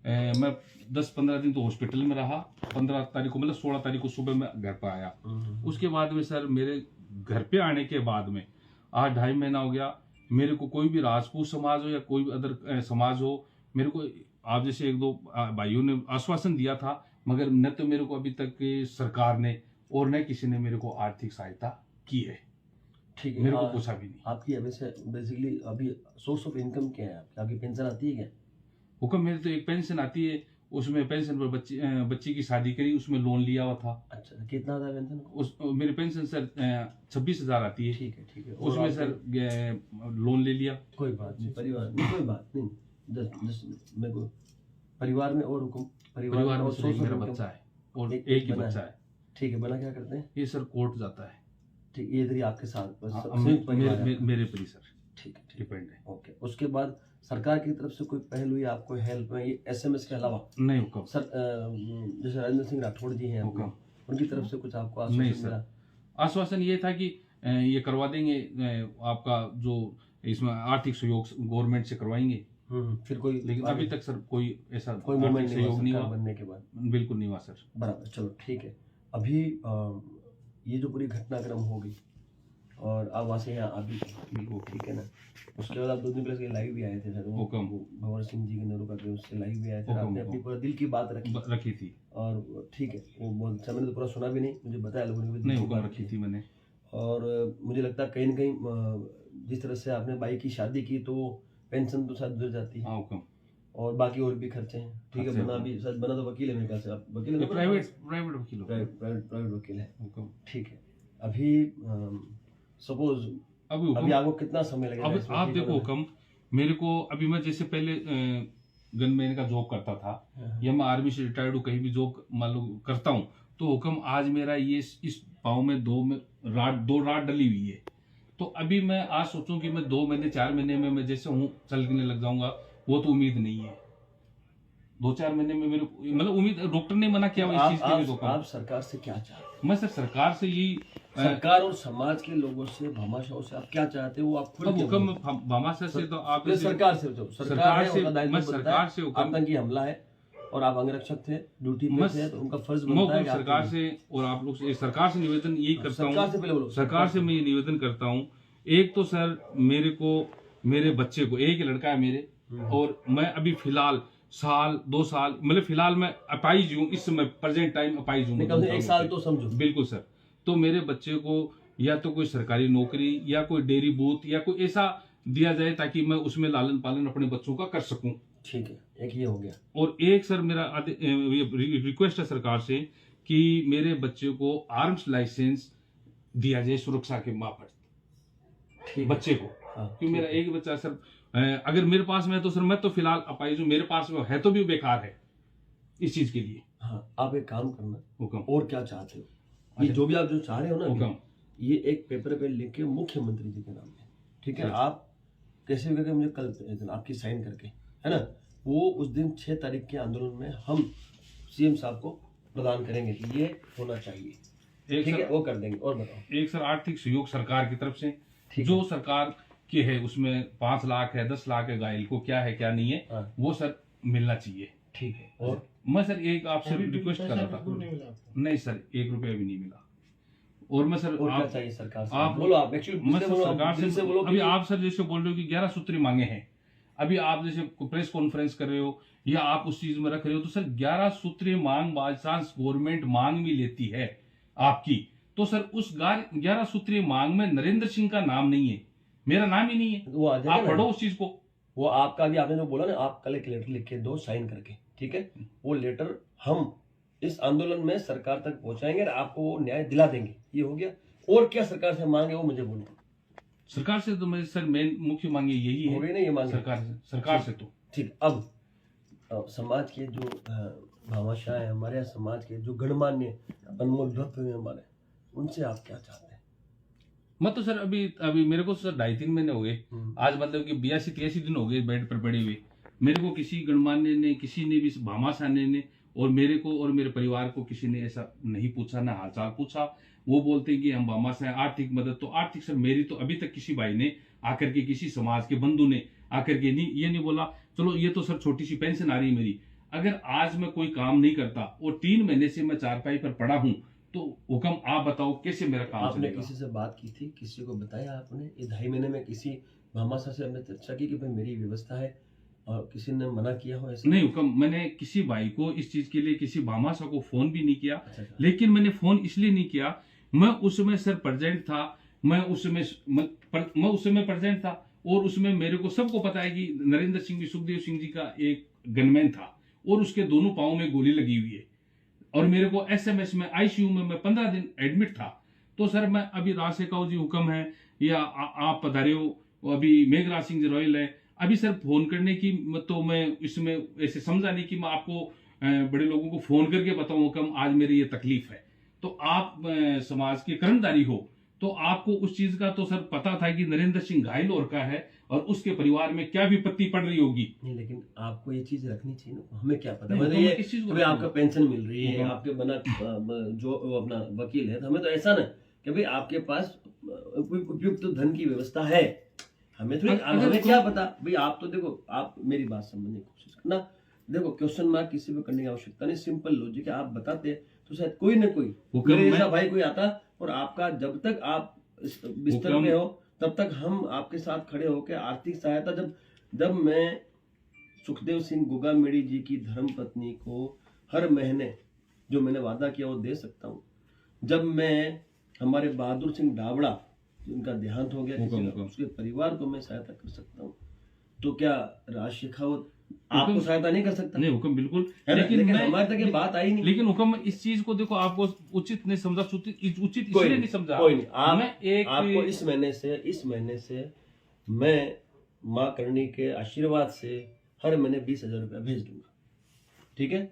B: मैं 10-15 दिन तो हॉस्पिटल में रहा। 15 तारीख को मतलब 16 तारीख को सुबह मैं घर पर आया। उसके बाद में सर मेरे घर पे आने के बाद में आज 2.5 महीना हो गया। मेरे को कोई भी राजपूत समाज हो या कोई भी अदर समाज हो, मेरे को आप जैसे 1-2 भाइयों ने आश्वासन दिया था, मगर न तो मेरे को अभी तक सरकार ने और न किसी ने मेरे को आर्थिक सहायता की है।
A: ठीक है।
B: मेरे को पूछा भी नहीं।
A: आपकी बेसिकली अभी सोर्स ऑफ इनकम क्या है? आपकी पेंशन आती है क्या?
B: हुक्म मेरे तो एक पेंशन आती है, उसमें पेंशन पर बच्ची की शादी करी, उसमें लोन लिया हुआ था।
A: अच्छा, कितना आता है पेंशन?
B: उस मेरी पेंशन सर 26,000 आती है।
A: ठीक है, ठीक है।
B: उसमें सर लोन ले लिया।
A: कोई बात नहीं, परिवार में कोई बात नहीं। जस्ट मेरे को परिवार में और हुक्म
B: परिवार में सर मेरा बच्चा है और एक ही बच्चा है।
A: ठीक है। बना क्या करते हैं?
B: ये सर कोर्ट जाता है।
A: ठीक, ये इधर आपके साथ
B: मेरे पर ही सर।
A: ठीक है,
B: डिपेंड है।
A: ओके। उसके बाद सरकार की तरफ से कोई पहल हुई आपको हेल्प में, ये एसएमएस के अलावा?
B: नहीं हुक्म
A: सर, जैसे राजेंद्र सिंह राठौड़ जी हैं,
B: हुक्म
A: उनकी तरफ से कुछ आपको
B: नहीं
A: आश्वासन मिला?
B: आश्वासन ये था कि ये करवा देंगे, आपका जो इसमें आर्थिक सहयोग गवर्नमेंट से करवाएंगे।
A: फिर कोई,
B: लेकिन अभी तक सर कोई ऐसा
A: कोई मूवमेंट
B: सहयोग नहीं हुआ
A: बनने के बाद?
B: बिल्कुल नहीं हुआ सर।
A: बराबर। चलो ठीक है। अभी ये जो पूरी घटनाक्रम हो गई और आप वहाँ से यहाँ आ भी बिल्कुल ठीक है ना। उसके बाद आप 2 दिन पहले लाइव भी आए थे सर, भंवर सिंह जी के नरू का उससे लाइव भी आए थे। आपने अपनी पूरा दिल की बात रखी
B: थी।
A: और ठीक है, वो बहुत समय तो पूरा सुना भी नहीं, मुझे बताया लोगों ने भी
B: नहीं हुक्म रखी थी मैंने।
A: और मुझे लगता है कहीं न कहीं जिस तरह से आपने बाई की शादी की तो पेंशन तो शायद गुजर जाती है।
B: हाँ हुक्म।
A: और बाकी और भी खर्चे हैं। ठीक है। बना भी शायद, बना तो वकील है मेरे ख्याल से। आप वकील है?
B: प्राइवेट वकील।
A: प्राइवेट वकील है।
B: हुक्म।
A: ठीक है। अभी सपोज अभी आपको कितना समय लगेगा?
B: अब आप देखो हुक्म, मेरे को अभी मैं जैसे पहले गनमैन का जॉब करता था या मैं आर्मी से रिटायर्ड हूँ, कहीं भी जॉब मान लो करता हूँ, तो हुक्म आज मेरा ये इस पाँव में 2 राड डली हुई है। तो अभी मैं आज सोचूं कि मैं 2 महीने 4 महीने में मैं जैसे हूँ चलने लग जाऊंगा, वो तो उम्मीद नहीं है। 2-4 महीने में मेरे मतलब उम्मीद, डॉक्टर ने मना किया इस चीज के लिए।
A: आप सरकार से क्या चाहते हैं?
B: मैं सर सरकार से यही,
A: सरकार और समाज के लोगों से, भामाशाहों से आप क्या चाहते हो? आप खुद
B: भामाशाह से तो आप
A: सरकार से
B: मैं सरकार से
A: आतंकी हमला है और आप अंगरक्षक थे, ड्यूटी पे थे, तो उनका फर्ज बनता है
B: सरकार से, और आप लोग से सरकार से निवेदन यही करता हूँ, सरकार से मैं ये निवेदन करता हूँ। एक तो सर मेरे को, मेरे बच्चे को, एक लड़का है मेरे, और मैं अभी फिलहाल 1-2 साल मतलब फिलहाल मैं अपाइज हूँ, इस समय प्रेजेंट टाइम अपाइज हूँ।
A: 1 साल तो समझो।
B: बिल्कुल सर। तो मेरे बच्चे को या तो कोई सरकारी नौकरी या कोई डेयरी बूथ या कोई ऐसा दिया जाए ताकि मैं उसमें लालन पालन अपने बच्चों का कर सकूं।
A: ठीक है, एक ये हो गया।
B: और एक सर मेरा रिक्वेस्ट है सरकार से कि मेरे बच्चे को आर्म्स लाइसेंस दिया जाए सुरक्षा के मापदंड
A: ठीक
B: बच्चे को।
A: हाँ,
B: क्योंकि मेरा एक बच्चा सर अगर मेरे पास में है तो सर मैं तो फिलहाल अपाहिज हूं, मेरे पास में है तो भी बेकार है इस चीज के लिए।
A: हाँ, आप एक काम करना,
B: हुक्म।
A: और क्या चाहते हो, ये जो भी आप जो चाह रहे हो ना
B: हुक्म।
A: अभी, ये एक पेपर पे लिख के मुख्यमंत्री जी के नाम पे, ठीक है,
B: अच्छा।
A: आप कैसे भी करके मुझे कल भेज देना, आपकी साइन करके, है ना, वो उस दिन 6 तारीख के आंदोलन में हम सीएम साहब को प्रदान करेंगे कि ये होना चाहिए,
B: एक
A: ठीक है,
B: सर,
A: वो कर देंगे। और बताओ।
B: एक सर आर्थिक सहयोग सरकार की तरफ से
A: ठीक
B: जो
A: है।
B: सरकार की है उसमें 5 लाख है, 10 लाख है, घायल को क्या है क्या नहीं है,
A: हाँ।
B: वो सर मिलना चाहिए।
A: ठीक है। और
B: मैं सर एक आपसे रिक्वेस्ट कर रहा था। नहीं सर, 1 रुपया भी नहीं मिला। और मैं सर
A: क्या चाहिए सरकार से?
B: आप
A: बोलो, आप एक्चुअली
B: मैं सर सरकार से
A: बोलो।
B: अभी आप सर जैसे बोल रहे हो कि 11 सूत्री मांगे हैं, अभी आप जैसे प्रेस कॉन्फ्रेंस कर रहे हो या आप उस चीज में रख रहे हो, तो सर 11 सूत्री मांग बाय चांस गवर्नमेंट मांग भी लेती है आपकी, तो सर उस 11 सूत्री मांग में नरेंद्र सिंह का नाम नहीं है, मेरा नाम ही नहीं है।
A: वो आ जाएगा
B: आप
A: ना।
B: पढ़ो उस चीज को।
A: वो आपका भी आपने जो बोला ना, आप कल एक लेटर लिख के दो साइन करके, ठीक है, वो लेटर हम इस आंदोलन में सरकार तक पहुंचाएंगे और आपको वो न्याय दिला देंगे। ये हो गया। और क्या सरकार से मांगे वो मुझे बोलो।
B: सरकार से तो मैं सर मेन मुख्य मांगे यही
A: हो गई
B: है
A: ना ये मांगे?
B: सरकार से तो
A: ठीक। अब समाज के जो भामाशाह है, हमारे यहाँ समाज के जो गणमान्य अनमोल रत्न हुए हमारे, उनसे आप क्या चाहते हैं?
B: मैं तो सर अभी मेरे को सर 2.5-3 महीने हो गए, आज मतलब कि 82-83 दिन हो गए बेड पर पड़े हुए। मेरे को किसी गणमान्य ने, किसी ने भी, भामाशाह ने और मेरे को और मेरे परिवार को किसी ने ऐसा नहीं पूछा, ना हालचाल पूछा। वो बोलते हैं कि हम भामाशाह आर्थिक मदद, तो आर्थिक सर मेरी तो अभी तक किसी भाई ने आकर के, किसी समाज के बंधु ने आकर के ये नहीं बोला चलो ये तो सर छोटी सी पेंशन आ रही है मेरी। अगर आज मैं कोई काम नहीं करता और 3 महीने से मैं चारपाई पर पड़ा हूं, तो हुक्म आप बताओ कैसे मेरा काम
A: आपने
B: चलेगा?
A: किसी से बात की थी, किसी को बताया आपने? ये 2.5 महीने में किसी भामाशाह से हमने चर्चा की कि भाई मेरी व्यवस्था है, और किसी ने मना किया हो ऐसा?
B: नहीं हुक्म, मैंने किसी भाई को इस चीज के लिए, किसी भामाशाह को फोन भी नहीं किया।
A: अच्छा।
B: लेकिन मैंने फोन इसलिए नहीं किया, मैं उस समय सर प्रेजेंट था, मैं उस समय प्रेजेंट था, और उसमें मेरे को सबको पता है कि नरेंद्र सिंह भी सुखदेव सिंह जी का एक गनमैन था और उसके दोनों पांव में गोली लगी हुई है, और मेरे को एसएमएस में आईसीयू में मैं 15 दिन एडमिट था। तो सर मैं अभी राज से कहो जी हुक्म है या आप पधारे हो, अभी मेघराज सिंह जी रॉयल है, अभी सर फोन करने की तो मैं इसमें ऐसे समझा नहीं कि मैं आपको बड़े लोगों को फोन करके बताऊं हुक्म आज मेरी ये तकलीफ है। तो आप समाज के कर्मचारी हो, तो आपको उस चीज का तो सर पता था कि नरेंद्र सिंह घायल और का है और उसके परिवार में क्या विपत्ति पड़ रही होगी।
A: नहीं, लेकिन आपको ये चीज रखनी चाहिए ना, हमें क्या पता।
B: नहीं,
A: मतलब
B: तो
A: ये
B: मैं किस चीज को
A: कि भाई आपका पेंशन मिल रही है,
B: हाँ।
A: आपके बना जो अपना वकील है, तो हमें तो ऐसा ना कि भाई आपके पास उपयुक्त धन की व्यवस्था है, हमें तो हमें क्या पता भाई। आप तो देखो, आप मेरी बात समझने की कोशिश करना, देखो क्वेश्चन मार्क किसी पे करने की आवश्यकता नहीं, सिंपल लॉजिक है। आप बताते तो शायद कोई ना कोई मेरे जैसा भाई कोई आता, और आपका जब तक आप बिस्तर में हो तब तक हम आपके साथ खड़े होकर आर्थिक सहायता, जब मैं सुखदेव सिंह गोगामेडी जी की धर्म पत्नी को हर महीने जो मैंने वादा किया वो दे सकता हूँ, जब मैं हमारे बहादुर सिंह डाबड़ा जिनका देहांत हो गया उसके परिवार को मैं सहायता कर सकता हूँ, तो क्या राज शेखावत आपको सहायता नहीं कर सकता?
B: नहीं हुक्म बिल्कुल,
A: लेकिन हमारे तक ये बात आई नहीं।
B: लेकिन हुक्म इस चीज को देखो, आपको उचित नहीं समझा, उचित इसलिए नहीं समझा।
A: कोई नहीं,
B: आपको
A: इस महीने से मैं माँ करणी के आशीर्वाद से हर महीने 20,000 रुपया भेज दूंगा, ठीक है?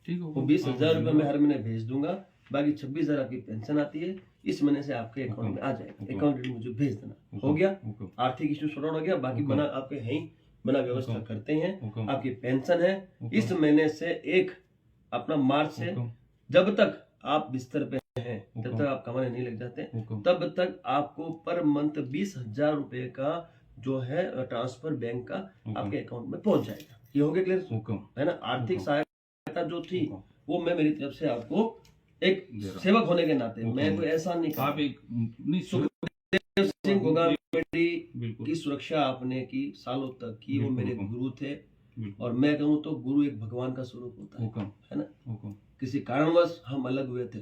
B: ठीक
A: वो 20,000 रुपया मैं हर महीने भेज दूंगा, बाकी 26,000 आपकी पेंशन आती है, इस महीने से आपके अकाउंट में आ जाएगा, अकाउंट मुझे भेज देना। हो गया, आर्थिक इश्यू सॉर्ट हो गया, बाकी बना आपके हैं ही, बना व्यवस्था करते हैं, आपकी पेंशन है। इस महीने से एक अपना मार्च से जब तक आप बिस्तर पे हैं, जब तक आप कमाने नहीं लग जाते, तब तक आपको पर मंथ 20,000 रुपए का जो है ट्रांसफर बैंक का आपके अकाउंट में पहुंच जाएगा। ये हो गया क्लियर है ना? आर्थिक सहायता जो थी वो मैं मेरी तरफ से आपको एक सेवक होने के नाते, मैं कोई ऐसा नहीं कर,
B: आप एक नहीं
A: सुखदेव सिंह गोगामेडी की सुरक्षा आपने की सालों तक की, वो मेरे गुरु थे, और मैं कहूँ तो गुरु एक भगवान का स्वरूप होता है ना? किसी कारणवश हम अलग हुए थे,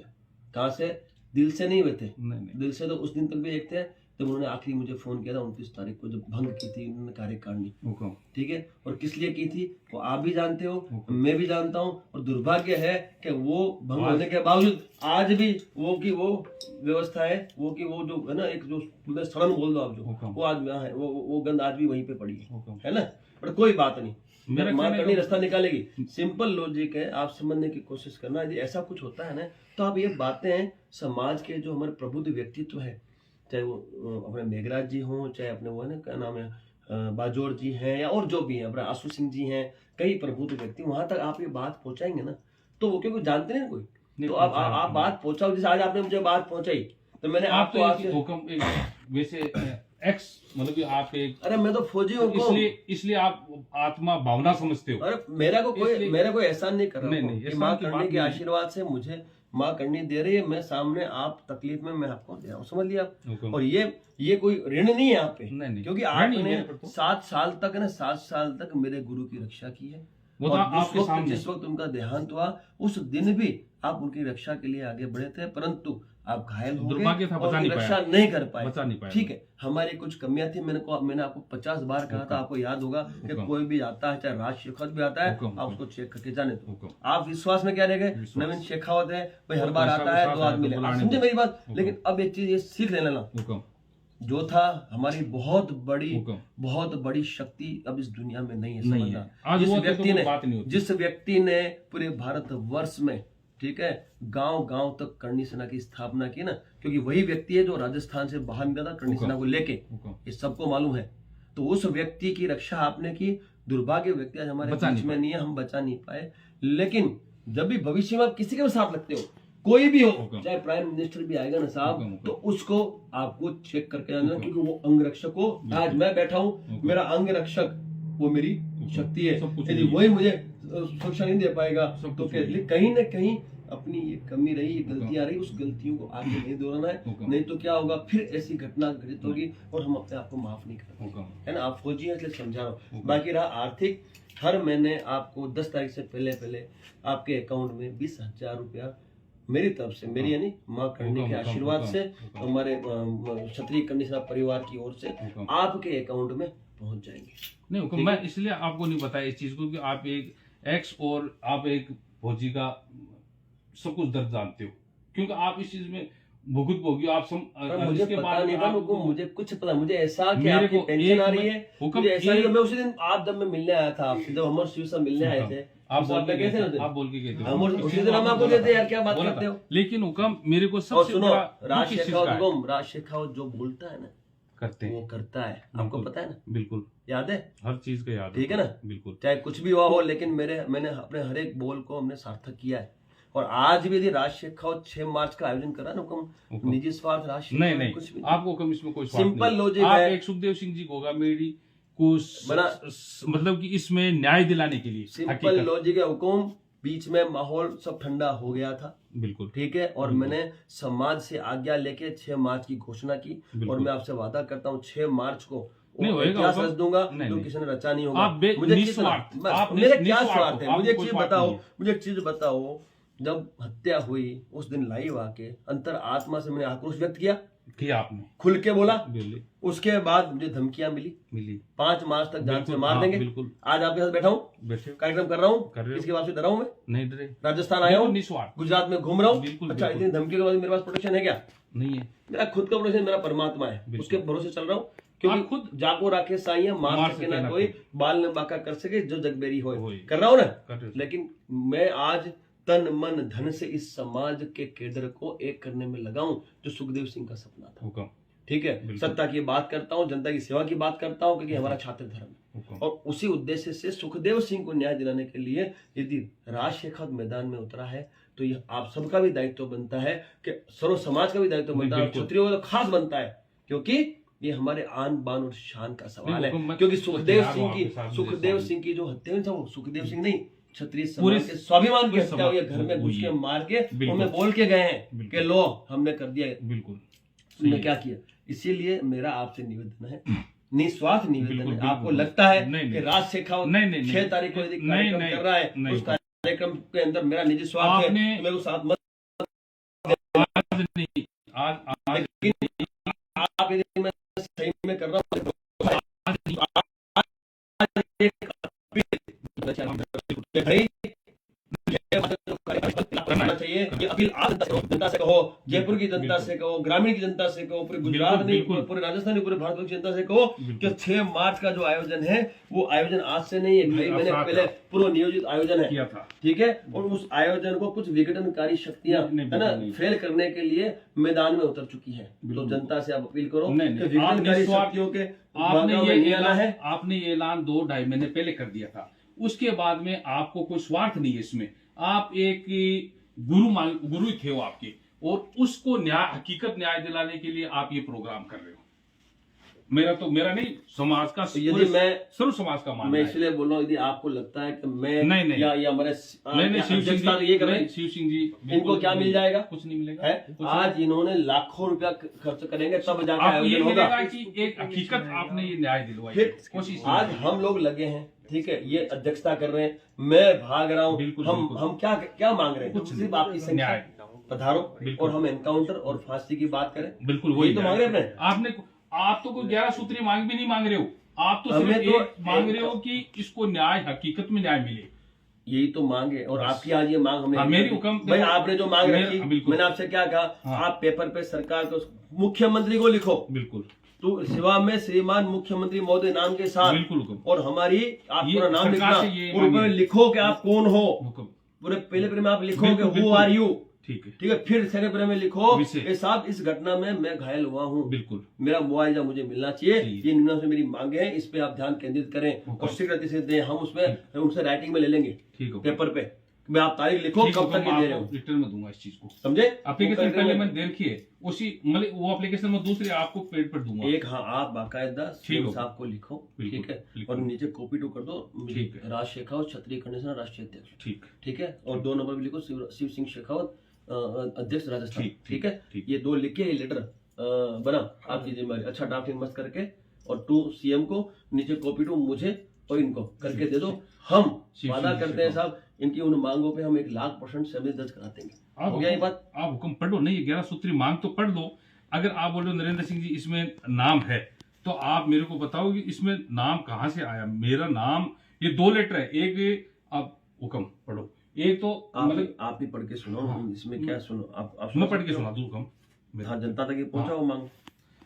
A: कहाँ से? दिल से नहीं हुए थे, दिल से तो उस दिन तक भी एक थे, जब उन्होंने आखिरी मुझे फोन किया था 29 तारीख को, जब भंग की थी उन्होंने कार्यकारिणी,
B: हुक्म।
A: ठीक है, और किस लिए की थी वो आप भी जानते हो,
B: हुक्म।
A: मैं भी जानता हूँ। और दुर्भाग्य है कि वो भंग होने के बावजूद आज भी वो की वो व्यवस्था है, वो की वो जो है ना, एक जो सड़न बोल दो आप, जो
B: हुक्म।
A: वो आज वहाँ है, वो गंद आज भी वहीं पे पड़ी
B: हुक्म।
A: है ना। पर कोई बात नहीं,
B: मेरा
A: माँ
B: कहने
A: करनी
B: का-
A: रास्ता निकालेगी। सिंपल लॉजिक है, आप समझने की कोशिश करना। यदि ऐसा कुछ होता है ना, तो आप ये बातें समाज के जो हमारे प्रबुद्ध व्यक्तित्व है, चाहे वो अपने मेघराज जी हों, चाहे अपने वो है ना क्या नाम है बाजोर जी हैं, या और जो भी हैं, अपने आशु सिंह जी हैं, कई प्रबुद्ध व्यक्ति, वहां तक आप ये बात पहुंचाएंगे ना, तो वो क्योंकि जानते नहीं ना कोई,
B: नहीं,
A: तो आप बात पहुंचाओ। जैसे आज आपने मुझे बात पहुंचाई, तो मैंने
B: आप
A: आपको
B: तो
A: आपसे,
B: एक हुक्म वैसे एक्स मतलब कि आप एक,
A: अरे मैं तो फौजी हूँ,
B: इसलिए आप आत्मा भावना समझते हो।
A: अरे मेरा कोई एहसान नहीं कर रहा
B: नहीं,
A: हूँ
B: नहीं,
A: कि
B: एहसान
A: माँ
B: की
A: करने
B: बात
A: के
B: नहीं।
A: आशीर्वाद से मुझे माँ करनी दे रही है, मैं सामने आप तकलीफ में मैं आपको दे रहा हूँ, समझ लिया आप।
B: हुक्म।
A: और ये कोई ऋण नहीं है आप पे,
B: नहीं,
A: क्योंकि
B: ऋण नहीं
A: आपने
B: मेरे पर तो।
A: 7 साल तक ना 7 साल तक मेरे गुरु की रक्षा की है।
B: वो तो
A: और
B: आपके सामने।
A: जिस वक्त उनका देहांत हुआ, उस दिन भी आप उनकी रक्षा के लिए आगे बढ़े थे, परंतु आप घायल हो गए
B: दुर्भाग्य था,
A: और
B: बचा नहीं
A: रक्षा
B: पाया।
A: नहीं कर पाए।
B: बचा नहीं पाया।
A: ठीक है, हमारी कुछ कमियां थी, मैंने आपको 50 बार कहा था, आपको याद होगा कि
B: हुक्म।
A: कोई भी आता है, चाहे राज शेखावत भी आता है,
B: हुक्म।
A: आप उसको चेक करके जाने दो।
B: हुक्म।
A: आप विश्वास में क्या रह गए,
B: विश्वास।
A: नवीन शेखावत है भाई, हर
B: और
A: बार
B: पैसा
A: आता
B: भी
A: है,
B: साथ
A: 2
B: आया,
A: आदमी
B: तो
A: आप
B: बुलाने
A: समझे
B: दो।
A: मेरी बात।
B: हुक्म।
A: लेकिन अब एक चीज ये सीख लेना,
B: हुक्म।
A: जो था हमारी बहुत
B: हुक्म।
A: बड़ी शक्ति अब इस दुनिया में नहीं है,
B: नहीं
A: समझना।
B: है। आज
A: जिस
B: वो तो
A: व्यक्ति
B: कोई
A: ने
B: बात नहीं होती।
A: जिस व्यक्ति ने पूरे भारत वर्ष में, ठीक है, गांव गांव तक करणी सेना की स्थापना की ना, क्योंकि वही व्यक्ति है जो राजस्थान से बाहर निकला था करणी
B: हुक्म।
A: सेना को लेके,
B: हुक्म।
A: ये सबको मालूम है। तो उस व्यक्ति की रक्षा आपने की। दुर्भाग्य व्यक्ति आज हमारे
B: बचा
A: बीच
B: नहीं
A: में नहीं है, हम बचा नहीं पाए। लेकिन जब भी भविष्य में आप किसी के भी साथ लगते हो, कोई भी हो,
B: हुक्म।
A: चाहे प्राइम मिनिस्टर भी आएगा ना
B: हुक्म,
A: साहब,
B: हुक्म।
A: तो उसको आपको चेक करके जाना,
B: हुक्म।
A: क्योंकि वो अंग रक्षक को, आज मैं बैठा हूँ,
B: हुक्म।
A: मेरा अंग रक्षक वो मेरी शक्ति है।
B: सब कुछ
A: यदि
B: नहीं है।
A: वही मुझे सुरक्षा नहीं दे पाएगा,
B: सब
A: तो
B: कुछ
A: फिर
B: नहीं है।
A: कहीं ना कहीं अपनी ये कमी रही, ये
B: हुक्म।
A: गलतियां रही, उस गलतियों को आगे नहीं दोहराना है।
B: हुक्म।
A: नहीं तो क्या होगा, फिर ऐसी घटना घटित होगी और हम अपने आप को माफ नहीं करेंगे,
B: हुक्म।
A: है ना। आप फौजी हैं इसलिए समझा रहा हूँ।
B: हुक्म।
A: बाकी रहा आर्थिक, हर महीने आपको 10 तारीख से पहले आपके अकाउंट में 20,000 रुपया मेरी तरफ से, मेरी यानी माँ करने के
B: हुक्म,
A: आशीर्वाद
B: हुक्म,
A: से,
B: हुक्म।
A: हमारे क्षत्रिय कन्या सेना परिवार की ओर से
B: हुक्म।
A: आपके अकाउंट में पहुंच जाएंगे।
B: नहीं हुक्म, मैं इसलिए आपको नहीं बताया इस चीज को कि आप एक एक्स और आप एक फौजी का सब कुछ दर्द जानते हो, क्योंकि आप इस चीज में भुगत भोगी हो। आप
A: पर मुझे
B: इसके
A: पता
B: बारे में
A: नहीं था,
B: आपको-
A: मुझे कुछ पता, मुझे ऐसा कि
B: मेरे
A: आपकी
B: को
A: पेंशन
B: एक
A: आ रही
B: में-
A: है,
B: हुक्म,
A: मुझे ऐसा नहीं
B: एक-
A: कि मैं उसी दिन आप जब मैं मिलने आया था आपसे, जब अमर शिव से मिलने आए थे,
B: आप
A: उस
B: बोल
A: आप
B: के
A: गए थे ना
B: गए थे,
A: दिन?
B: आप बोल के गए थे।
A: उसी दिन हम आपको देते यार, क्या बात
B: बोला
A: करते
B: था।
A: हो।
B: लेकिन हुक्म मेरे को
A: और
B: सबसे
A: सुनो,
B: बड़ा
A: राज
B: दुख इस चीज
A: शेखावत
B: का है।
A: हुक्म, राज शेखावत जो बोलता है ना,
B: करते हैं,
A: वो करता है, आपको
B: बिल्कुल।
A: पता है ना,
B: बिल्कुल
A: याद है,
B: हर चीज का याद
A: ठीक है ना।
B: बिल्कुल।
A: चाहे कुछ भी हुआ हो, लेकिन मैंने अपने हर एक बोल को हमने सार्थक किया है। और आज भी यदि राज शेखावत 6 मार्च का आयोजन कर रहा है ना, हुक्म, निजी स्वार्थ राज शेखावत
B: नहीं नहीं,
A: कुछ भी
B: आपको हुक्म इसमें कोई स्वार्थ
A: सिंपल
B: नहीं।
A: लॉजिक
B: आप
A: है।
B: एक सुखदेव सिंह जी गोगामेड़ी को
A: बना-
B: मतलब कि इसमें न्याय दिलाने के लिए
A: सिंपल
B: हकीकत-
A: लॉजिक है हुकुम। बीच में माहौल सब ठंडा हो गया था,
B: बिल्कुल
A: ठीक है, और
B: बिल्कुल।
A: मैंने समाज से आज्ञा लेके 6 मार्च की घोषणा की। और
B: बिल्कुल।
A: मैं आपसे वादा करता हूँ 6 मार्च को
B: नहीं
A: वो
B: होएगा,
A: इतिहास
B: होगा।
A: रच दूंगा
B: नहीं,
A: जो
B: नहीं।
A: किसी ने रचा नहीं होगा।
B: आप
A: मुझे
B: निस्वार्थ,
A: कितना- बस,
B: आप
A: मेरे क्या
B: निस्वार्थ
A: स्वार्थ है,
B: हो,
A: मुझे एक
B: आपको
A: चीज
B: कोई स्वार्थ
A: बताओ,
B: नहीं है।
A: मुझे एक चीज बताओ, जब हत्या हुई उस दिन लाइव आके अंतर आत्मा से मैंने आक्रोश व्यक्त किया,
B: आपने
A: खुल के बोला।
B: बिल्कुल
A: उसके बाद मुझे धमकियां मिली,
B: मिली
A: 5 मार्च तक जान से
B: बिल्कुल,
A: मार
B: हाँ,
A: देंगे।
B: बिल्कुल
A: आज आपके साथ बैठा हूँ,
B: बैठे
A: कार्यक्रम कर रहा
B: कर रहे
A: हूँ,
B: हो।
A: इसके बाद से डरा हूँ मैं,
B: नहीं डरे,
A: राजस्थान आया हूँ,
B: निस्वार्थ
A: गुजरात में घूम रहा हूँ।
B: बिल्कुल,
A: अच्छा,
B: बिल्कुल।
A: इतनी धमकी के बाद मेरे पास प्रोटेक्शन है क्या?
B: नहीं है।
A: मेरा खुद का प्रोटेक्शन मेरा परमात्मा है,
B: बिल्कुल।
A: उसके भरोसे चल रहा हूँ। क्योंकि
B: आप खुद
A: जाको राखे साइया मार
B: मार
A: सके
B: सके
A: ना
B: ना
A: कोई,
B: कोई।
A: बाल न बाका कर सके जो जगबेरी होए।
B: होए।
A: कर रहा हूँ ना।
B: कर रहे हो।
A: लेकिन मैं आज तन मन धन से इस समाज के केडर को एक करने में लगाऊं, जो सुखदेव सिंह का सपना था,
B: हुक्म
A: ठीक है।
B: बिल्कुल।
A: सत्ता की बात करता हूँ, जनता की सेवा की बात करता हूँ, क्योंकि हमारा छात्र धर्म है।
B: हुक्म
A: और उसी उद्देश्य से सुखदेव सिंह को न्याय दिलाने के लिए यदि राज शेखावत मैदान में उतरा है, तो यह आप सबका भी दायित्व बनता है, कि सर्व समाज का भी दायित्व बनता है, और
B: बिल्कुल।
A: क्षत्रियों का तो खास बनता है, क्योंकि ये हमारे आन बान और शान का सवाल
B: नहीं,
A: है।
B: हुक्म, मैं
A: क्योंकि सुखदेव
B: तैयार हूं
A: सिंह की
B: आपके साथ
A: सुखदेव
B: मुझे
A: सिंह की जो हत्या हुई था, वो सुखदेव सिंह नहीं, क्षत्रिय
B: पूरे
A: समाज के स्वाभिमान की
B: पूरे
A: हत्या हुई है। घर में
B: समाज
A: घुस के
B: हुई है।
A: मार के
B: बिल्कुल।
A: उनमें बोल के गए हैं
B: बिल्कुल।
A: कि लो हमने कर दिया,
B: बिल्कुल
A: तुमने क्या किया। इसीलिए मेरा आपसे निवेदन है, निस्वार्थ निवेदन
B: बिल्कुल,
A: है।
B: बिल्कुल।
A: आपको लगता है
B: नहीं,
A: कि
B: नहीं।
A: राज शेखावत
B: नहीं, नहीं,
A: 6 तारीख को यदि
B: नहीं,
A: कार्यक्रम
B: नहीं,
A: कर रहा है,
B: नहीं।
A: उस कार्यक्रम के अंदर मेरा निजी स्वार्थ है,
B: आपने-
A: तो मेरे को साथ मत।
B: आज नहीं, आज
A: लेकिन आप आप यदि मैं सही में कर रहा हूँ भाई करना चाहिए। ये अपील आप जनता से कहो, जयपुर की जनता से कहो, ग्रामीण की जनता से कहो, पूरे गुजरात नहीं, पूरे राजस्थान नहीं, पूरे भारत की जनता से कहो कि 6 मार्च का जो आयोजन है वो आयोजन आज से नहीं है भाई, मैंने पहले पूर्व नियोजित आयोजन है, ठीक है। और उस आयोजन को कुछ विघटनकारी शक्तियां है ना फेल करने के लिए मैदान में उतर चुकी है। तो जनता से आप अपील करो कि विघटनकारी शक्तियों के
B: आपने ये ऐलान 2-2.5 महीने पहले कर दिया था। उसके बाद में आपको कोई स्वार्थ नहीं है इसमें, आप एक गुरु ही थे वो आपके, और उसको हकीकत न्याय दिलाने के लिए आप ये प्रोग्राम कर रहे हो। मेरा नहीं, समाज का,
A: यदि मैं
B: सर्व समाज का मानना
A: मैं
B: है।
A: इसलिए बोल रहा हूँ, यदि आपको लगता है कि मैं
B: नहीं
A: या हमारे
B: शिव सिंह जी
A: इनको क्या मिल जाएगा,
B: कुछ नहीं मिलेगा
A: है। आज इन्होंने लाखों रुपया खर्च करेंगे तब जाकर
B: आपको ये
A: आयोजन होगा
B: मिलेगा कि एक हकीकत आपने ये न्याय दिलवाई।
A: फिर
B: कोशिश
A: आज हम लोग लगे हैं, ठीक है, ये अध्यक्षता कर रहे हैं, मैं भाग रहा हूँ, हम क्या क्या मांग रहे हैं, सिर्फ आपकी संख्या पधारो और हम एनकाउंटर और फांसी की बात करें।
B: बिल्कुल वही
A: तो मांग रहे हैं
B: आप तो कोई 11 सूत्री मांग भी नहीं मांग रहे हो, आप तो सिर्फ एक मांग रहे हो कि इसको न्याय, हकीकत में न्याय मिले।
A: यही तो मांग है। और आपकी आज ये मांग हमने
B: मेरी हुक्म
A: भाई, आपने जो मांग रखी, मैंने आपसे क्या कहा, आप पेपर पे सरकार को, मुख्यमंत्री को लिखो,
B: बिल्कुल,
A: तो सेवा में श्रीमान मुख्यमंत्री महोदय नाम के साथ,
B: बिल्कुल,
A: और हमारी आप पूरा नाम लिखना, पूरे लिखो कि आप कौन हो, पूरे पहले पेज में आप लिखो कि हु आर यू, ठीक है। फिर सेकंड पेज में लिखो कि साहब इस घटना में मैं घायल हुआ हूँ, बिल्कुल, मेरा मुआवजा मुझे मिलना चाहिए, ये निम्न से मेरी मांगे हैं, इस पे आप ध्यान केंद्रित करें और शीघ्र से दें, हम उसमें उनसे राइटिंग में ले लेंगे, पेपर पे मैं आप तारीख लिखो कब तक ये दे रहे हो,
B: रिटर्न में दूंगा इस चीज को,
A: समझे।
B: एप्लीकेशन पहले मैंने देखी है, उसी मतलब वो एप्लीकेशन में दूसरी आपको पेड पर दूंगा
A: एक। हाँ, आप बाकायदा सीएम साहब को लिखो, ठीक है, और नीचे कॉपी टू कर दो, राज शेखावत क्षत्रिय खंडेशन राष्ट्रीय अध्यक्ष, ठीक है, और 2 नंबर भी लिखो शिव सिंह शेखावत अध्यक्ष राजस्थान, ठीक है। ये 2 लिख के लेटर बना आपकी जिम्मेदारी, अच्छा ड्राफ्टिंग मस्त करके, और 2 सीएम को, नीचे कॉपी टू मुझे और इनको करके दे दो। हम वादा करते हैं साहब, इनकी उन मांगों पे हम 1,00,000% सहमति दर्ज करा देंगे। हो गया ये बात?
B: आप हुक्म पढ़ो, नहीं 11 सूत्री मांग तो पढ़ लो। अगर आप बोलो नरेंद्र सिंह जी इसमें नाम है, तो आप मेरे को बताओ कि इसमें नाम कहाँ से आया। मेरा नाम, ये 2 लेटर है, एक आप हुक्म पढ़ो, एक तो मतलब
A: आप ही पढ़ के सुनो। इसमें क्या सुनो, आप
B: मैं पढ़ के सुना दूं हुक्म।
A: हाँ, जनता तक ये पहुंचाओ मांग।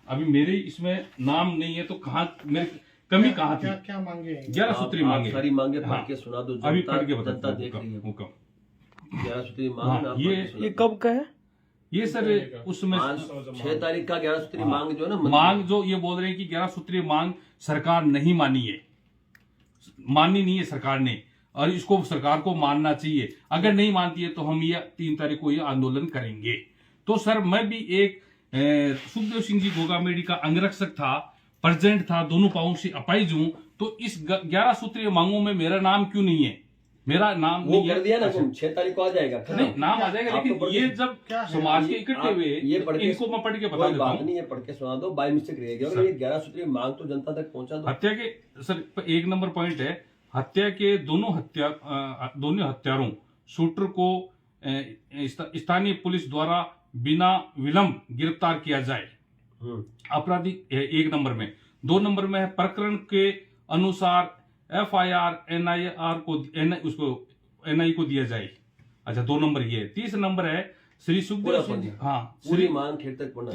B: अभी मेरे इसमें नाम नहीं है तो कहाँ मेरे कमी कहाँ थी?
C: क्या मांगे?
B: 11 सूत्री मांगे,
A: सारी मांगे पढ़ के सुना दो,
B: अभी पढ़ के
A: जनता देख रही है।
B: हुक्म
A: 11 सूत्री मांग,
B: ये
D: कब का है
B: ये सर? उसमें
A: 6 तारीख का 11 सूत्री मांग जो है ना,
B: मांग जो ये बोल रहे हैं कि 11 सूत्री मांग सरकार नहीं मानी है, माननी नहीं है सरकार ने, और इसको सरकार को मानना चाहिए। अगर नहीं मानती है तो हम ये 3 तारीख को ये आंदोलन करेंगे। तो सर मैं भी एक सुखदेव सिंह जी गोगामेडी का अंगरक्षक था, प्रेजेंट था, दोनों पाँव से अपाइज हूं, तो इस 11 सूत्रीय मांगों में मेरा नाम क्यों नहीं है? मेरा नाम
A: वो कर दिया ना, 6 तारीख को आ जाएगा,
B: नहीं नाम आ जाएगा, लेकिन ये जब समाज के इकट्ठे हुए, इनको मैं पढ़ के बता देता हूँ।
A: नहीं, ये पढ़ के सुना दो, बाय मिस्टेक रहेगा, ये 11 सूत्री मांग तो जनता तक पहुंचा दो।
B: हत्या के सर 1 नंबर पॉइंट है, हत्या के दोनों हत्यारों शूटर को स्थानीय पुलिस द्वारा बिना विलंब गिरफ्तार किया जाए, अपराधी 1 नंबर में। 2 नंबर में है प्रकरण के अनुसार FIR NI को दिया जाए। अच्छा, 2 नंबर ये। 3 नंबर है श्री सुखदेव सिंह जी, हाँ
A: पूरी मांग ठेठ तक पढ़ना।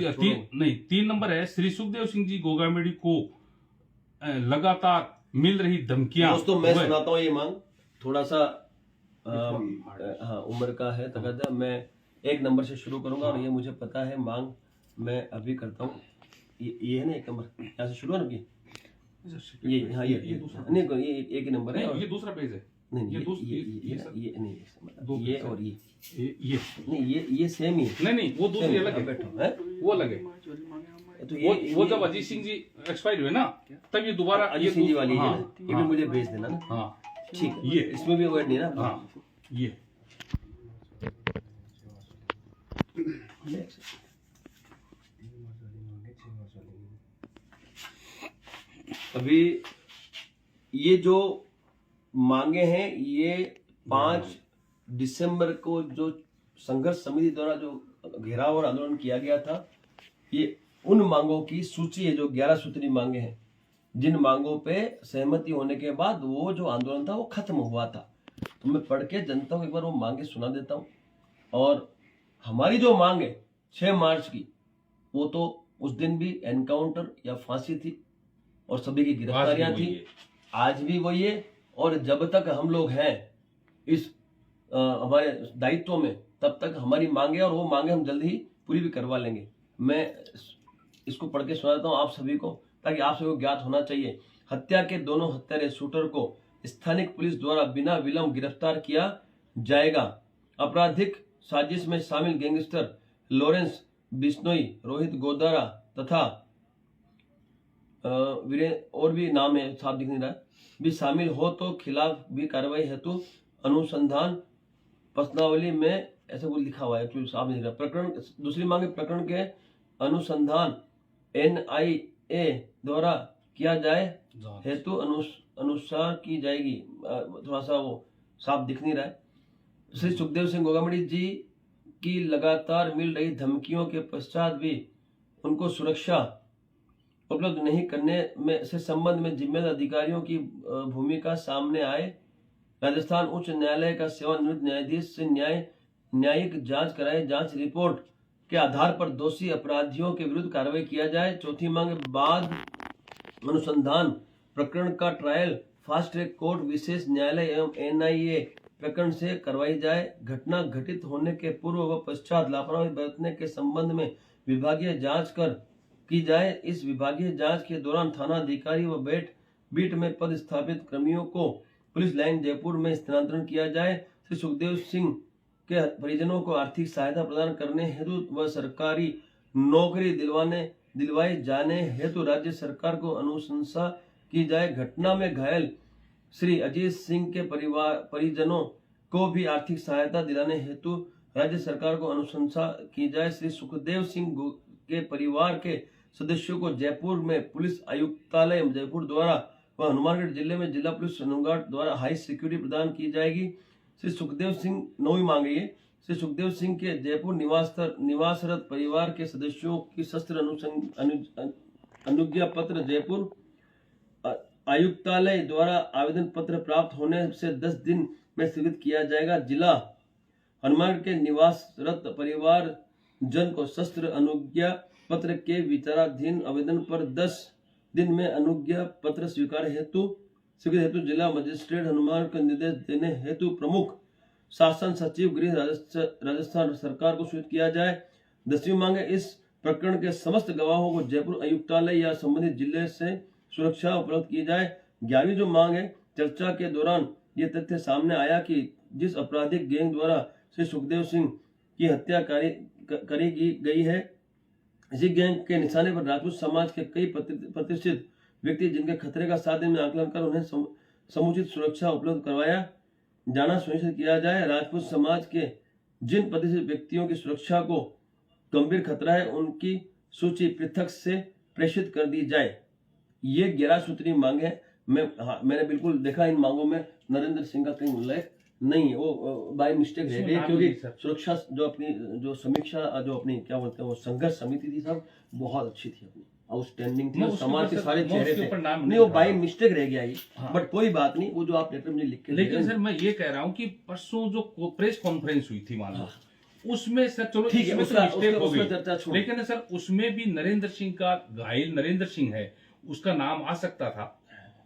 B: नहीं 3 नंबर है श्री सुखदेव सिंह जी गोगामेडी को लगातार मिल रही धमकियां।
A: दोस्तों मैं सुनाता हूँ ये मांग, थोड़ा सा हाँ उम्र का है तकादा। मैं 1 नंबर से शुरू करूंगा, और ये मुझे पता है मांग मैं अभी करता हूँ। ये है ना 1 नंबर, यहाँ से शुरू है ना की ये, हाँ ये नहीं, ये 1 नंबर है,
B: ये दूसरा पेज है।
A: नहीं ये नहीं, ये और ये नहीं, ये सेम ही
B: नहीं, वो दूसरी अलग है,
A: बैठो है,
B: वो अलग है।
A: तो
B: वो जब अजीत सिंह जी एक्सपायर हुए ना, तब ये दोबारा
A: अजीत सिंह जी वाली है, ये भी मुझे भेज देना ना।
B: हाँ
A: ठीक है, ये इसमें भी वर्ड नहीं ना।
B: हाँ ये
A: अभी ये जो मांगे हैं, ये 5 दिसंबर को जो संघर्ष समिति द्वारा जो घेराव और आंदोलन किया गया था, ये उन मांगों की सूची है जो 11 सूत्री मांगे हैं, जिन मांगों पे सहमति होने के बाद वो जो आंदोलन था वो खत्म हुआ था। तो मैं पढ़ के जनता को एक बार वो मांगे सुना देता हूँ। और हमारी जो मांग है 6 मार्च की, वो तो उस दिन भी एनकाउंटर या फांसी थी और सभी की गिरफ्तारियां थी, आज भी वही है। और जब तक हम लोग हैं इस हमारे दायित्व में, तब तक हमारी मांगे, और वो मांगे हम जल्द ही पूरी भी करवा लेंगे। मैं इसको पढ़ के सुनाता हूँ आप सभी को, ताकि आप सभी को ज्ञात होना चाहिए। हत्या के दोनों हत्यारे शूटर को स्थानिक पुलिस द्वारा बिना विलंब गिरफ्तार किया जाएगा। आपराधिक साजिश में शामिल गैंगस्टर लॉरेंस बिश्नोई, रोहित गोदारा तथा और भी नाम है, साफ दिख नहीं रहा, भी शामिल हो तो खिलाफ भी कार्रवाई हेतु अनुसंधान प्रश्नावली में ऐसा कुछ लिखा हुआ है, तो साफ नहीं रहा। प्रकरण दूसरी मांग है, प्रकरण के अनुसंधान NIA द्वारा किया जाए हेतु अनुसार की जाएगी। थोड़ा सा वो साफ दिख नहीं रहा है। श्री सुखदेव सिंह गोगामड़ी जी की लगातार मिल रही धमकियों के पश्चात भी उनको सुरक्षा उपलब्ध नहीं करने में से संबंध में जिम्मेदार अधिकारियों की भूमिका सामने आए। राजस्थान उच्च न्यायालय का सेवानिवृत्त न्यायाधीश से न्यायिक जांच कराए, जांच रिपोर्ट के आधार पर दोषी अपराधियों के विरुद्ध कार्रवाई किया जाए। चौथी मांग, बाद अनुसंधान प्रकरण का ट्रायल फास्ट ट्रैक कोर्ट विशेष न्यायालय एवं NIA प्रकरण से करवाई जाए। घटना घटित होने के पूर्व व पश्चात लापरवाही बरतने के संबंध में विभागीय जांच की जाए। इस विभागीय जांच के दौरान थाना अधिकारी व बीट में पदस्थापित कर्मियों को पुलिस लाइन जयपुर में स्थानांतरण किया जाए। श्री सुखदेव सिंह के परिजनों को आर्थिक सहायता प्रदान करने हेतु व सरकारी नौकरी दिलवाए जाने हेतु राज्य सरकार को अनुशंसा की जाए। घटना में घायल श्री अजीत सिंह के परिजनों को भी आर्थिक सहायता दिलाने हेतु राज्य सरकार को अनुशंसा की जाए। श्री सुखदेव सिंह के परिवार के सदस्यों को जयपुर में पुलिस आयुक्तालय जयपुर द्वारा व हनुमानगढ़ जिले में जिला पुलिस होमगार्ड द्वारा हाई सिक्योरिटी प्रदान की जाएगी। श्री सुखदेव सिंह, नौवीं मांग है, श्री सुखदेव सिंह के जयपुर निवासरत परिवार के सदस्यों की शस्त्र अनुज्ञा पत्र जयपुर आयुक्तालय द्वारा आवेदन पत्र प्राप्त होने से 10 दिन में स्वीकृत किया जाएगा। जिला हनुमानगढ़ के निवासरत परिवार जन को शस्त्र अनुज्ञा पत्र के विचाराधीन आवेदन पर 10 दिन में अनुज्ञा पत्र स्वीकृत हेतु जिला मजिस्ट्रेट हनुमानगढ़ को निर्देश देने हेतु प्रमुख शासन सचिव गृह राजस्थान सरकार को सूचित किया जाए। 10वीं मांग है, इस प्रकरण के समस्त गवाहों को जयपुर आयुक्तालय या संबंधित जिले से सुरक्षा उपलब्ध की जाए। 11वीं जो मांग है, चर्चा के दौरान ये तथ्य सामने आया कि जिस आपराधिक गैंग द्वारा श्री सुखदेव सिंह की हत्या करी गई है, इसी गैंग के निशाने पर राजपूत समाज के कई प्रतिष्ठित व्यक्ति जिनके खतरे का 7 दिन में आकलन कर उन्हें समुचित सुरक्षा उपलब्ध करवाया जाना सुनिश्चित किया जाए। राजपूत समाज के जिन प्रतिष्ठित व्यक्तियों की सुरक्षा को गंभीर खतरा है, उनकी सूची पृथक से प्रेषित कर दी जाए। ये 11 सूत्री मांग है। मैंने बिल्कुल देखा इन मांगों में नरेंद्र सिंह का कहीं उल्लेख नहीं है, वो बाय मिस्टेक रह गई, क्योंकि सुरक्षा जो समीक्षा जो अपनी क्या बोलते हैं वो संघर्ष समिति थी सब बहुत अच्छी थी, अपनी आउटस्टैंडिंग थी, समाज के सारे चेहरे थे, नहीं वो बाय मिस्टेक रह गया ये। बट कोई बात नहीं, वो जो आप लेटर मुझे लिख के,
B: लेकिन सर मैं ये कह रहा हूँ कि परसों जो प्रेस कॉन्फ्रेंस हुई थी, मान लो उसमें सर चलो ठीक है मिस्टेक हो गई, लेकिन सर उसमें भी नरेंद्र सिंह का, घायल नरेंद्र सिंह है, उसका नाम आ सकता था,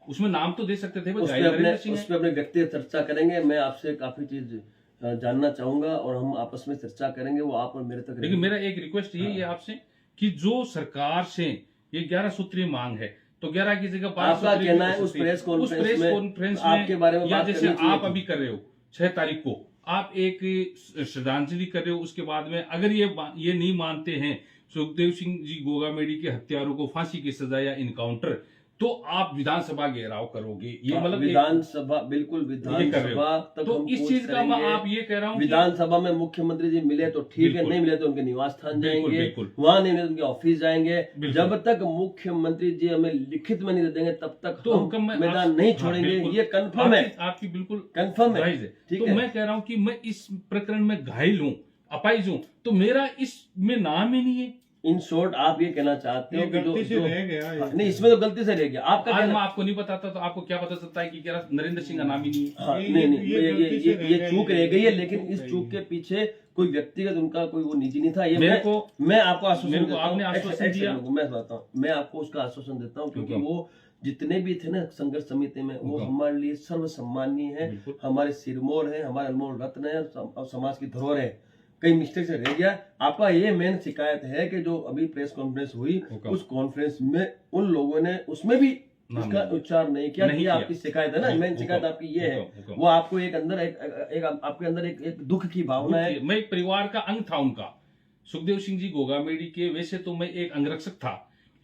B: उसमें नाम तो दे सकते थे।
A: उस पे अपने व्यक्तिगत चर्चा करेंगे। मैं आपसे काफी चीज जानना चाहूंगा और हम आपस में चर्चा करेंगे, वो आप और मेरे तक।
B: लेकिन मेरा एक रिक्वेस्ट ये है आपसे कि जो सरकार से ये 11 सूत्रीय मांग है, तो 11 की जगह 5
A: आपका कहना है उस प्रेस कॉन्फ्रेंस में आपके बारे में
B: या जैसे आप अभी कर रहे हो 6 तारीख को आप एक श्रद्धांजलि कर रहे हो, उसके बाद में अगर ये नहीं मानते हैं सुखदेव सिंह जी गोगामेडी के हत्यारों को फांसी की सजा या इनकाउंटर, तो आप विधानसभा घेराव करोगे। ये मतलब
A: विधानसभा, बिल्कुल विधानसभा तक
B: तो इस चीज का मैं आप ये कह रहा हूँ
A: विधानसभा में मुख्यमंत्री जी मिले तो ठीक है, नहीं मिले तो उनके निवास स्थान जाएंगे, वहां नहीं मिले तो उनके ऑफिस जाएंगे। जब तक मुख्यमंत्री जी हमें लिखित में नहीं दे देंगे तब तक तो हम मैदान नहीं छोड़ेंगे, ये कंफर्म है,
B: आपकी बिल्कुल
A: कंफर्म है।
B: तो मैं कह रहा हूँ कि मैं इस प्रकरण में घायल हूँ, अपाइज हूँ, तो मेरा इसमें नाम ही नहीं है,
A: इन शॉर्ट आप ये कहना चाहते हो
C: ये
A: कि जो
C: गलती से
A: जो-
C: रह गया ये।
A: नहीं, इसमें तो गलती से रह गया आपका
B: आज मैं
A: कहना।
B: आपको नहीं बताता तो आपको क्या पता चलता है कि क्या नरेंद्र सिंह का नाम ही नहीं है।
A: हाँ,
C: ये-
A: नहीं नहीं,
C: ये
A: ये
C: गलती से रह
A: ये
C: गया,
A: चूक
C: ये
A: रह गई है,
C: गलती
A: लेकिन
C: से
A: इस
C: रह
A: चूक
C: गई।
A: के पीछे कोई व्यक्तिगत उनका कोई वो निजी नहीं था। ये
B: मेरे को
A: मैं आपको आश्वासन
B: मेरे को
A: देता हूँ,
B: आपने आश्वासन
A: एक
B: दिया।
A: सेकंड, मैं बताता हूँ, मैं आपको उसका आश्वासन देता हूँ, क्योंकि
B: हुक्म।
A: वो जितने भी थे ना संघर्ष समिति में, वो
B: हुक्म।
A: हमारे लिए सर्व सम्मानीय है,
B: बिल्कुल।
A: हमारे सिरमौर है, हमारे अनमोल रत्न है, और समाज की धरोहर है। कई मिस्टेक से रह गया। आपका ये मेन शिकायत है कि जो अभी प्रेस कॉन्फ्रेंस हुई,
B: हुक्म।
A: उस कॉन्फ्रेंस में उन लोगों ने उसमें भी
B: नाम
A: उसका
B: नहीं।
A: उच्चार नहीं किया।
B: नहीं
A: ये
B: किया।
A: आपकी शिकायत है ना, मेन
B: हुक्म,
A: शिकायत आपकी ये है।
B: हुक्म, हुक्म।
A: वो आपको एक अंदर एक आपके अंदर एक दुख की भावना है।
B: मैं एक परिवार का अंग था उनका। सुखदेव सिंह जी गोगामेड़ी के वैसे तो मैं एक अंगरक्षक था,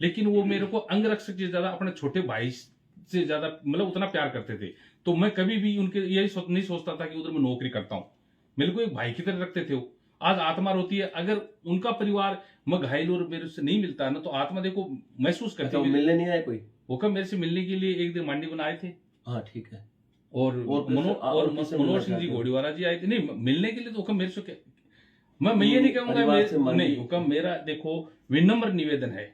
B: लेकिन वो मेरे को अंगरक्षक से ज्यादा अपने छोटे भाई से ज्यादा मतलब उतना प्यार करते थे। तो मैं कभी भी उनके यही नहीं सोचता था कि उधर मैं नौकरी करता हूँ। मेरे को एक भाई की तरह रखते थे वो। आज आत्मा रोती है। अगर उनका परिवार मैं घायल और मेरे से नहीं मिलता ना, तो आत्मा देखो महसूस करती
A: अच्छा, वो
B: है।
A: मिलने नहीं आए कोई?
B: वो कब मेरे से मिलने के लिए एक दिन मांडी बनाए थे,
A: हाँ ठीक है।
B: और
A: और किससे
B: मनोहर
A: मिलना
B: सिंह जी
A: चाहते हो?
B: घोड़ीवाला जी आए थे। नहीं, मिलने के लिए तो हुक्म मेरे से मैं ये नहीं कहूंगा
A: परिवार से मांगी।
B: नहीं, हुक्म मेरा देखो विनम्र निवेदन है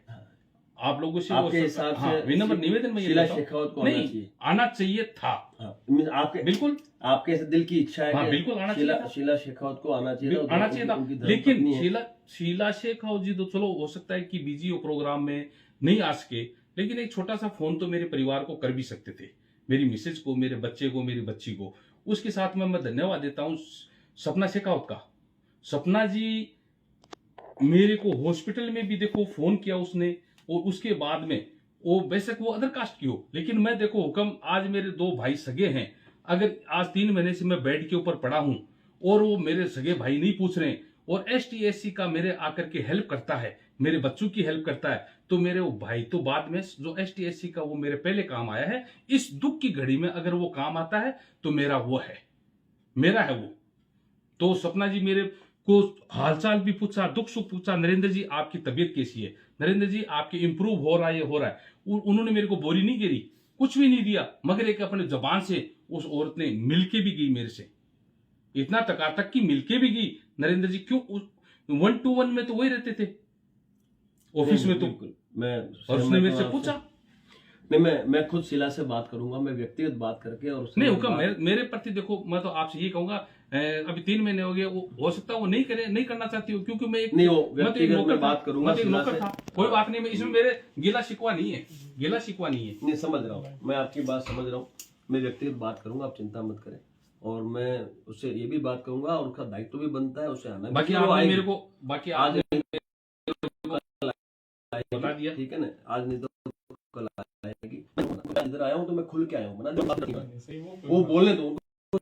B: आप लोगों से।
A: आपके हिसाब से
B: विनम्र निवेदन में ये
A: शीला
B: करता हूं।
A: शेखावत को आना
B: नहीं,
A: चाहिए।
B: आना चाहिए था।
A: हाँ, आपके
B: बिल्कुल
A: आपके ऐसे दिल की इच्छा है
B: हाँ,
A: कि
B: बिल्कुल आना चाहिए था।
A: शीला शेखावत को आना चाहिए था।
B: आना चाहिए था।
A: उनकी धर्मपत्नी
B: लेकिन
A: है।
B: शीला शेखावत जी तो चलो हो सकता है कि बिजी हो प्रोग्राम में नहीं आ सके, लेकिन एक छोटा सा फोन तो मेरे परिवार को कर भी सकते थे, मेरी मिसेज को, मेरे बच्चे को, मेरी बच्ची को। उसके साथ में मैं धन्यवाद देता हूँ सपना शेखावत का। सपना जी मेरे को हॉस्पिटल में भी देखो फोन किया उसने, और उसके बाद में वो बेशक वो अदर कास्ट की हो, लेकिन मैं देखो हुक्म आज मेरे दो भाई सगे हैं। अगर आज 3 महीने से मैं बेड के ऊपर पड़ा हूं और वो मेरे सगे भाई नहीं पूछ रहे, और ST/SC का मेरे आकर के हेल्प करता है, मेरे बच्चों की हेल्प करता है, तो मेरे वो भाई तो बाद में जो ST/SC का वो मेरे पहले काम आया है। इस दुख की घड़ी में अगर वो काम आता है तो मेरा वो है, मेरा है वो। तो सपना जी मेरे को हालचाल भी पूछा, दुख सुख पूछा, नरेंद्र जी आपकी तबीयत कैसी है, नरेंद्र जी आपकी इंप्रूव हो रहा है, हो रहा है। उन्होंने मेरे को बोरी नहीं गिरी, कुछ भी नहीं दिया, मगर एक अपने जबान से उस औरत ने मिलके भी गई मेरे से, इतना तक की मिलके भी गई। नरेंद्र जी क्यों 1-to-1 में तो वही रहते थे ऑफिस में, तो
A: बिल्कुल, मैं
B: और उसने मेरे से पूछा।
A: नहीं, मैं खुद शीला से बात करूंगा, मैं व्यक्तिगत बात करके। और
B: नहीं हुक्म मेरे प्रति देखो, मैं तो आपसे ये कहूंगा, अभी 3 महीने हो गए, वो हो सकता है वो नहीं करना चाहती हो, क्योंकि मैं एक
A: नहीं, वो
B: मैं तो एक
A: व्यक्तिगत
B: नौकर
A: मैं
B: था,
A: बात करूंगा
B: मैं तो एक
A: शीला
B: नौकर
A: से।
B: था। कोई बात नहीं, मैं इसमें मेरे गिला शिकवा नहीं है, गिला शिकवा नहीं है।
A: नहीं, समझ रहा हूँ, मैं आपकी बात समझ रहा हूँ। मैं व्यक्तिगत बात करूंगा, आप चिंता मत करें। और मैं उससे ये भी बात करूंगा, और उसका दायित्व भी बनता है उसे आना।
B: बाकी आपने मेरे को आज बता दिया,
A: ठीक है ना, आज नहीं तो कल आएगी। इधर आया हूँ तो मैं खुल के आया हूँ ना, वो बोलने दो,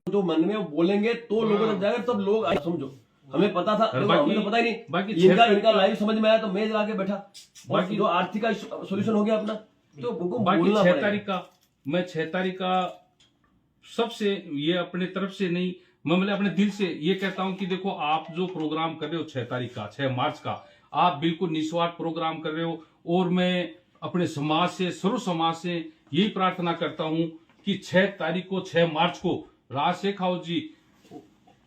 A: जो मन में वो बोलेंगे तो लोगों तक जाएगा, तब लोग आए। समझो, हमें पता था, हमें तो पता ही नहीं।
B: बाकी
A: इनका लाइव समझ में आया तो मैं आके बैठा, बाकी जो आर्थिक का सोल्यूशन हो गया अपना, तो उनको
B: बाकी
A: बोलना
B: 6
A: पड़ेगा।
B: तारीख का मैं 6 तारीख का सबसे ये अपने तरफ से नहीं, मैं मतलब अपने दिल से ये कहता हूं कि देखो आप जो प्रोग्राम कर रहे हो 6 तारीख का, 6 मार्च का, आप बिल्कुल निस्वार्थ प्रोग्राम कर रहे हो। और मैं अपने समाज से, सर्व समाज से यही प्रार्थना करता हूं कि 6 तारीख को, 6 मार्च को राज शेखावत जी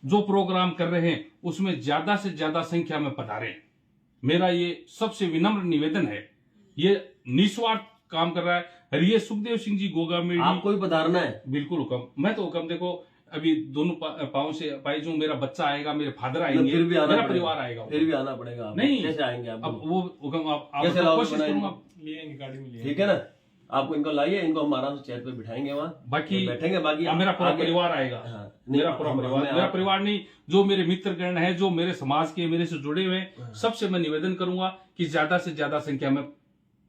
B: जो प्रोग्राम कर रहे हैं उसमें ज्यादा से ज्यादा संख्या में पधारें। मेरा ये सबसे विनम्र निवेदन है। ये निस्वार्थ काम कर रहा है, और ये सुखदेव सिंह जी गोगामेड़ी
A: आपको भी पधारना है।
B: बिल्कुल हुक्म। मैं तो हुक्म देखो, अभी दोनों पाँव से पाई जो मेरा बच्चा आएगा, मेरे फादर आएंगे,
A: फिर भी आना
B: मेरा
A: पड़ेगा।
B: परिवार आएगा,
A: फिर भी आना पड़ेगा।
B: नहीं,
A: कैसे आएंगे आप?
B: अब वो हुक्म आप
A: कैसे लाओगे
B: कोशिश
A: बनाएंगे?
B: करूंगा।
A: ठीक है ना, आपको इनको लाइए, इनको हम आराम से चेयर पे बिठाएंगे, वहाँ
B: बाकी
A: बैठेंगे। बाकी
B: मेरा पूरा
A: आगे-
B: परिवार आएगा।
A: हाँ,
B: मेरा
A: नहीं,
B: पूरा
A: हम-
B: परिवार,
A: हमें
B: मेरा
A: आप-
B: परिवार नहीं, जो मेरे मित्रगण है, जो मेरे समाज के मेरे से जुड़े हुए हैं, सबसे मैं निवेदन करूंगा कि ज्यादा से ज्यादा संख्या में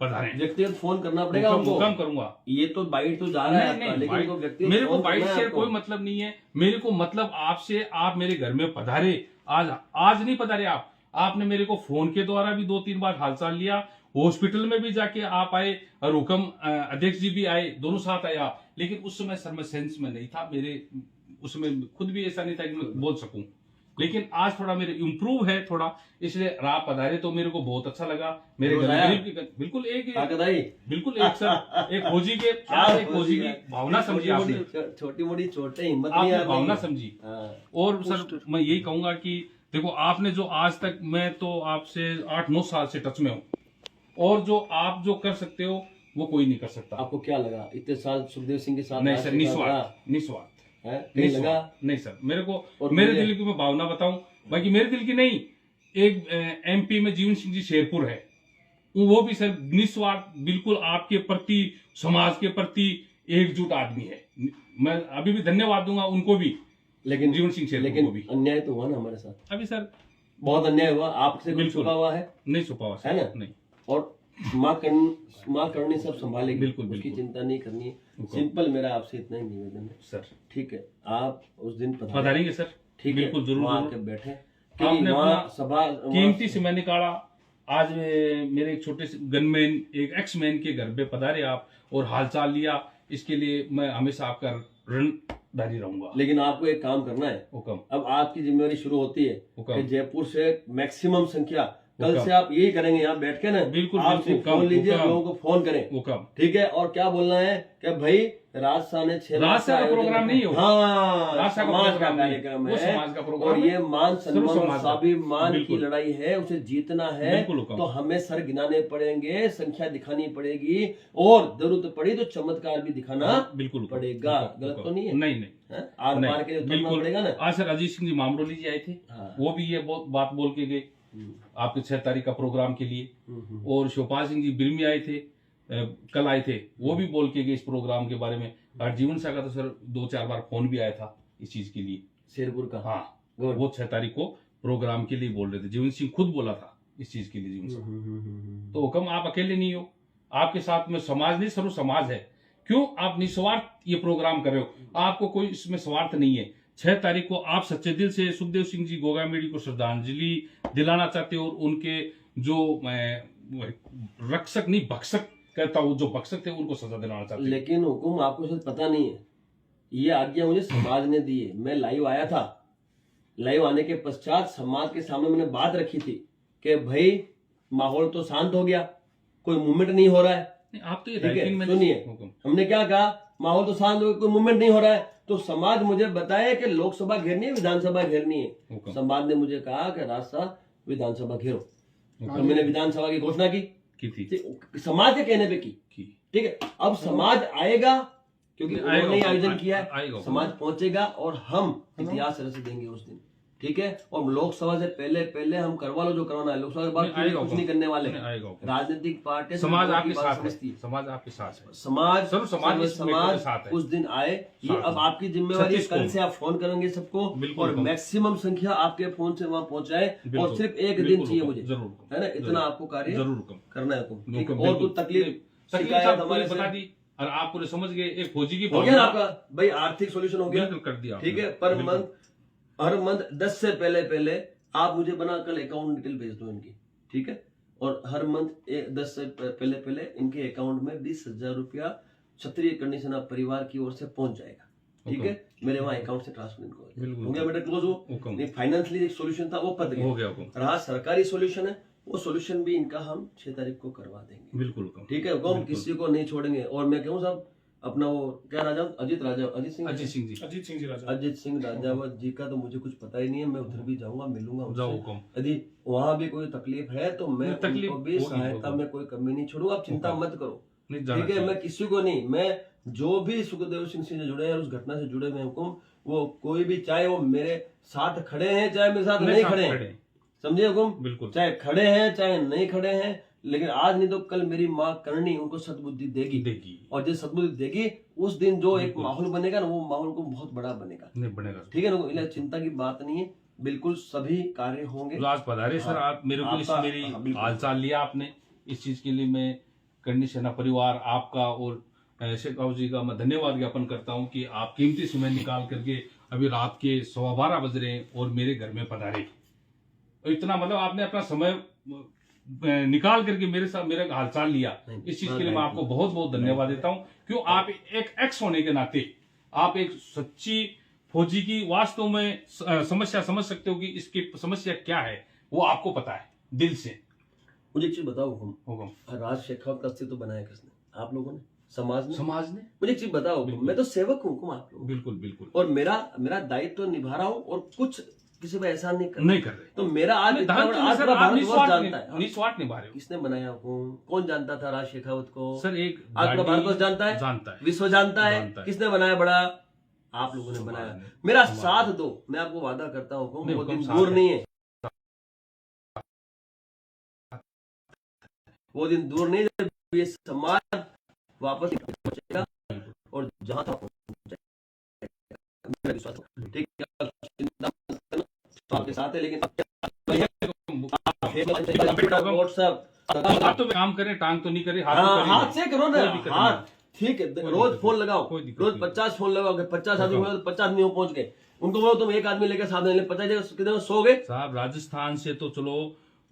B: पधारें।
A: व्यक्तिगत फोन करना पड़ेगा
B: हुक्म
A: उनको।
B: हुक्म करूंगा।
A: ये तो बाइट तो जा रहा है
B: नहीं,
A: आपका, लेकिन
B: बाइट-
A: उनको व्यक्तिगत
B: मेरे को
A: फोन
B: बाइट
A: करना है
B: शेयर
A: आपको।
B: कोई मतलब नहीं है। मेरे को मतलब आपसे, आप मेरे घर में पधारे, आज नहीं पधारे आप, आपने मेरे को फोन के द्वारा भी 2-3 बार हालचाल लिया, हॉस्पिटल में भी जाके आप आए, और हुक्म अध्यक्ष जी भी आए, दोनों साथ आए आप। लेकिन उस समय सर मैं सेंस में नहीं था, मेरे उसमें खुद भी ऐसा नहीं था कि मैं बोल सकूं। लेकिन आज थोड़ा मेरे इम्प्रूव है थोड़ा, इसलिए राह पधारे तो मेरे को बहुत अच्छा लगा। मेरे घर में गरीब की बिल्कुल एक एक सर, एक फौजी के एक फौजी की भावना समझी आपने,
A: छोटी मोटी चोटें, हिम्मत नहीं
B: आपने
A: आ रही
B: भावना
A: है।
B: समझी।
A: हाँ।
B: और सर मैं यही कहूंगा कि देखो आपने जो आज तक, मैं तो आपसे 8-9 साल से टच में हूँ, और जो आप जो कर सकते हो वो कोई नहीं कर सकता।
A: आपको क्या लगा इतने साल सुखदेव सिंह के साथ?
B: नहीं सर, निस्वार्थ निस्वार्थ
A: है, नहीं लगा?
B: नहीं सर, मेरे को
A: और
B: मेरे
A: मुझे-
B: दिल की मैं भावना बताऊं, बाकी मेरे दिल की नहीं, एक एमपी में जीवन सिंह जी शेरपुर है, वो भी सर निस्वार्थ बिल्कुल आपके प्रति, समाज के प्रति एकजुट आदमी है। मैं अभी भी धन्यवाद दूंगा उनको भी,
A: लेकिन
B: जीवन सिंह शेरपुर को
A: लेकिन
B: भी।
A: अन्याय तो हुआ ना हमारे साथ,
B: अभी सर
A: बहुत अन्याय हुआ, आपसे कुछ
B: बिल्कुल।
A: छुपा हुआ है
B: नहीं छुपा हुआ सर,
A: है ना?
B: नहीं।
A: और माँ करनी सब संभालेगी,
B: बिल्कुल,
A: उसकी
B: बिल्कुल।
A: चिंता नहीं करनी है।
B: बिल्कुल।
A: सिंपल मेरा आपसे इतना ही निवेदन है,
B: सर
A: ठीक है? आप उस दिन
B: पधारेंगे सर,
A: ठीक है,
B: बिल्कुल जरूर
A: वहाँ
B: जरूर।
A: आके बैठे,
B: आपने
A: क्योंकि वहाँ
B: अपना
A: सभा
B: कीमती समय निकाला। आज मेरे एक छोटे से गनमैन, एक एक्स मैन के घर पे पधारे आप और हालचाल लिया, इसके लिए मैं हमेशा आपका ऋणदारी रहूंगा।
A: लेकिन आपको एक काम करना है,
B: हुक्म
A: अब आपकी जिम्मेवारी शुरू होती है
B: हुक्म।
A: कि जयपुर से मैक्सिमम संख्या, कल
B: हुक्म।
A: से आप यही करेंगे, यहाँ बैठ के ना
B: बिल्कुल,
A: आप
B: बिल्कुल,
A: सिर्फ फोन
B: हुक्म,
A: लीजिए,
B: हुक्म।
A: लोगों को फोन करें,
B: हुक्म।
A: ठीक है? और क्या बोलना है कि भाई राजशाह ने 6
B: राजशाह का प्रोग्राम नहीं है वो।
A: हाँ,
B: राजशाह का
A: समाज का
B: प्रोग्राम नहीं है,
A: कार्यक्रम
B: वो
A: है,
B: समाज का प्रोग्राम
A: और
B: है।
A: ये मान
B: सर्व
A: सम्मान और
B: समाज का।
A: स्वाभिमान की
B: बिल्कुल।
A: लड़ाई है, उसे जीतना है।
B: बिल्कुल हुक्म।
A: तो हमें सर गिनाने पड़ेंगे, संख्या दिखानी पड़ेगी, और जरूरत पड़ी तो चमत्कार भी दिखाना
B: बिल्कुल हुक्म,
A: पड़ेगा।
B: हुक्म,
A: गलत
B: हुक्म।
A: तो नहीं है?
B: नहीं नहीं
A: हैं? आर
B: नहीं,
A: पार के लिए उतरना
B: बिल्कुल।
A: पड़ेगा ना।
B: आज सर अजीत सिंह जी मामरोली जी आए थे,
A: हाँ।
B: वो भी ये बहुत बात बोल के गए आपके 6 तारीख का प्रोग्राम के लिए। और शिवपाल सिंह जी बिरमी आए थे, कल आए थे, वो भी बोल के गए इस प्रोग्राम के बारे में। और जीवन शाह का तो सर 2-4 बार फोन भी आया था इस चीज के लिए।
A: शेरपुर का,
B: हाँ,
A: गुड।
B: वो 6 तारीख को प्रोग्राम के लिए बोल रहे थे, जीवन सिंह खुद बोला था इस चीज के लिए जीवन सिंह। तो हुक्म, आप अकेले नहीं हो, आपके साथ में समाज नहीं, सर्व समाज है। क्यों आप निस्वार्थ ये प्रोग्राम कर रहे हो? आपको कोई इसमें स्वार्थ नहीं है। 6 तारीख को आप सच्चे दिल से सुखदेव सिंह जी गोगामेड़ी को श्रद्धांजलि दिलाना चाहते हो, और उनके जो रक्षक नहीं भक्षक कहता हूँ, जो भक्षक थे उनको सजा दिलाना चाहते हो।
A: लेकिन हुकुम आपको शायद पता नहीं है, ये आज्ञा मुझे समाज ने दी है। मैं लाइव आया था, लाइव आने के पश्चात समाज के सामने मैंने बात रखी थी कि भाई माहौल तो शांत हो गया, कोई मूवमेंट नहीं हो रहा है,
B: नहीं, आप तो ये
A: ठीक है?
B: राइटिंग में
A: सुनिए,
B: हुक्म।
A: हमने क्या कहा, माहौल तो शांत हो गया, कोई मूवमेंट नहीं हो रहा है, तो समाज मुझे बताए कि लोकसभा घेरनी है, विधानसभा घेरनी है।
B: हुक्म।
A: समाज ने मुझे कहा कि राजशाह विधानसभा घेरो, तो मैंने विधानसभा की घोषणा की,
B: की थी
A: समाज के कहने पे की, ठीक है? अब समाज आएगा, क्योंकि
B: नहीं,
A: उन्होंने ही
B: आएगा,
A: आयोजन किया है,
B: आएगा।
A: समाज पहुंचेगा और हम इतिहास रच देंगे उस दिन, ठीक है? और लोकसभा से पहले पहले हम करवा लो जो करवाना है, लोकसभा के बाद
B: नहीं, आएगा
A: कुछ
B: हुक्म।
A: नहीं करने वाले।
B: नहीं, आएगा हुक्म।
A: राजनीतिक पार्टी
B: समाज
A: लोगों की
B: आपके
A: बात
B: साथ
A: समझती
B: है, समाज आपके साथ है।
A: समाज
B: सर्व समाज इस मेट्रो के
A: समाज
B: साथ है।
A: उस दिन आए, ये
B: साथ
A: अब
B: है।
A: आपकी जिम्मेवारी है।
B: 36
A: कल
B: को।
A: से आप फोन करेंगे सबको,
B: बिल्कुल
A: और
B: हुक्म।
A: मैक्सिमम संख्या आपके फोन से वहां पहुंचाए, और
B: बिल्कुल।
A: सिर्फ एक दिन
B: बिल्कुल
A: चाहिए
B: हुक्म,
A: मुझे,
B: जरूर हुक्म।
A: है ना? इतना
B: जरूर।
A: आपको कार्य
B: जरूर हुक्म।
A: करना है तुम, ठीक?
B: हुक्म,
A: और कुछ
B: बिल्कुल।
A: तकलीफ
B: तकलीफ
A: शिकायत
B: साहब
A: हमारे
B: पूरी
A: से
B: बता दी, और आप पूरे समझ गए। एक फौजी की
A: हो गया ना
B: भावना
A: आपका भाई, आर्थिक सॉल्यूशन हो गया,
B: बिल्कुल कर दिया आपने।
A: ठीक है? पर
B: बिल्कुल।
A: मंथ, हर मंथ 10 से पहले पहले आप मुझे बना कल अकाउंट डिटेल भेज दो इनकी, ठीक है? और हर मंथ 10 से पहले पहले इनके अकाउंट में 20,000 रुपया क्षत्रिय कंडीशन ऑफ परिवार की ओर से पहुंच जाएगा, ठीक है? मेरे वहाँ अकाउंट से ट्रांसफर इनको हो जाएगा।
B: बिल्कुल।
A: हो गया बेटा, क्लोज हो।
B: हुक्म।
A: नहीं, फाइनेंशियली एक सॉल्यूशन था वो पद
B: हो गया हुक्म।
A: रहा, सरकारी सॉल्यूशन है, वो सॉल्यूशन भी इनका हम 6 तारीख को करवा देंगे,
B: बिल्कुल हुक्म।
A: ठीक है? हुक्म,
B: बिल्कुल।
A: किसी को नहीं छोड़ेंगे। और मैं कहूँ साहब, अपना वो क्या राजा, अजीत सिंह
B: अजीत सिंह जी,
C: अजीत सिंह जी राजा।
A: अजीत सिंह राजावत जी का तो मुझे कुछ पता ही नहीं है। मैं उधर भी जाऊंगा, मिलूंगा
B: जाओ
A: उनसे।
B: हुक्म।
A: यदि वहां भी कोई तकलीफ है तो मैं
B: नहीं, तकलीफ
A: उनको भी
B: होगी,
A: सहायता
B: होगी।
A: में कोई कमी नहीं छोड़ूंगा, आप चिंता
B: हुक्म।
A: मत करो,
B: नहीं जाना
A: ठीक है?
B: चाहिए।
A: मैं किसी को नहीं, मैं जो भी सुखदेव सिंह से जुड़े हैं, उस घटना से जुड़े हुए हैं, हुकुम, वो कोई भी, चाहे वो मेरे साथ खड़े हैं, चाहे मेरे साथ नहीं
B: साथ
A: खड़े हैं, समझे हुकुम?
B: बिल्कुल।
A: चाहे खड़े हैं चाहे नहीं खड़े हैं, लेकिन आज नहीं तो कल मेरी माँ करनी उनको सद्बुद्धि देगी,
B: देगी।
A: और जब सद्बुद्धि देगी उस दिन जो एक
B: बिल्कुल।
A: माहौल बनेगा ना, वो माहौल को बहुत बड़ा बनेगा,
B: नहीं बनेगा।
A: ठीक है ना? इसलिए चिंता की बात नहीं है, बिल्कुल सभी कार्य होंगे।
B: तो आज पधारे सर,
A: हाँ,
B: आप मेरे को इस
A: आपका-
B: मेरी
A: हाँ, बिल्कुल।
B: हालचाल लिया आपने, इस चीज के लिए मैं करनी सेना परिवार आपका और शेख बाबू जी का मैं धन्यवाद ज्ञापन करता हूं कि आप कीमती समय निकाल करके अभी रात के 12:15 बज रहे हैं और मेरे घर में पधारे। तो इतना मतलब आपने अपना समय निकाल करके मेरे साथ मेरा हालचाल लिया,
A: नहीं,
B: इस चीज के लिए मैं आपको बहुत बहुत धन्यवाद देता हूं। क्यों आप एक एक्स होने के नाते आप एक सच्ची फौजी की वास्तव में समस्या समझ सकते हो कि इसकी समस्या क्या है, वो आपको पता है दिल से।
A: मुझे एक चीज बताओ हुकुम,
B: हुक्म।
A: राज शेखावत का अस्तित्व बनाया किसने? आप लोगों ने, समाज ने।
B: समाज ने।
A: मुझे एक चीज बताओ हुकुम, मैं तो सेवक हूँ हुकुम आप लोगों,
B: बिल्कुल बिल्कुल।
A: और मेरा दायित्व निभा रहा हूँ, और कुछ किसी पे एहसान नहीं कर
B: नहीं कर रहे।
A: तो मेरा आज
B: नहीं,
A: इतना
B: दान
A: बड़ा-
B: तो नहीं
A: आज
B: सर,
A: पूरा
B: आप
A: भारतवर्ष जानता है।
B: निस्वार्थ निभा रहे हो
A: किसने बनाया कौन जानता था राज शेखावत को?
B: सर। एक
A: आज पूरा
B: गाड़ी
A: भारतवर्ष जानता है,
B: जानता है,
A: विश्व जानता है।
B: जानता है।
A: किसने बनाया बड़ा? आप लोगों ने बनाया।
B: हमारा
A: मेरा
B: हमारा।
A: साथ दो, मैं आपको वादा करता हूँ
B: नहीं,
A: वो
B: हुक्म
A: दिन
B: साथ
A: दूर
B: है।
A: नहीं है, वो दिन दूर नहीं जब ये समाज वापस पहुंचेगा और जहां तक पहुंचेगा, मेरा विश्वास है। ठीक है, चिंता मत करना, तो आपके साथ है, लेकिन व्हाट्सएप
B: आप तो काम करें, टांग तो नहीं करे, हाथ तो
A: हाँ,
B: करें।
A: हाथ से करो ना,
B: कोई दिक्कत
A: हाथ
B: नहीं।
A: ठीक है।
B: कोई
A: रोज
B: दिक्कत
A: फोन
B: नहीं,
A: लगाओ,
B: कोई दिक्कत
A: रोज
B: नहीं।
A: 50 फोन लगाओ, 50 आदमी
B: लगाओ।
A: हो तो 50 आदमी पहुंच गए। उनको बोलो तुम एक आदमी लेकर सामने ले, 50 जगह कितने सो गए।
B: साहब राजस्थान से तो चलो,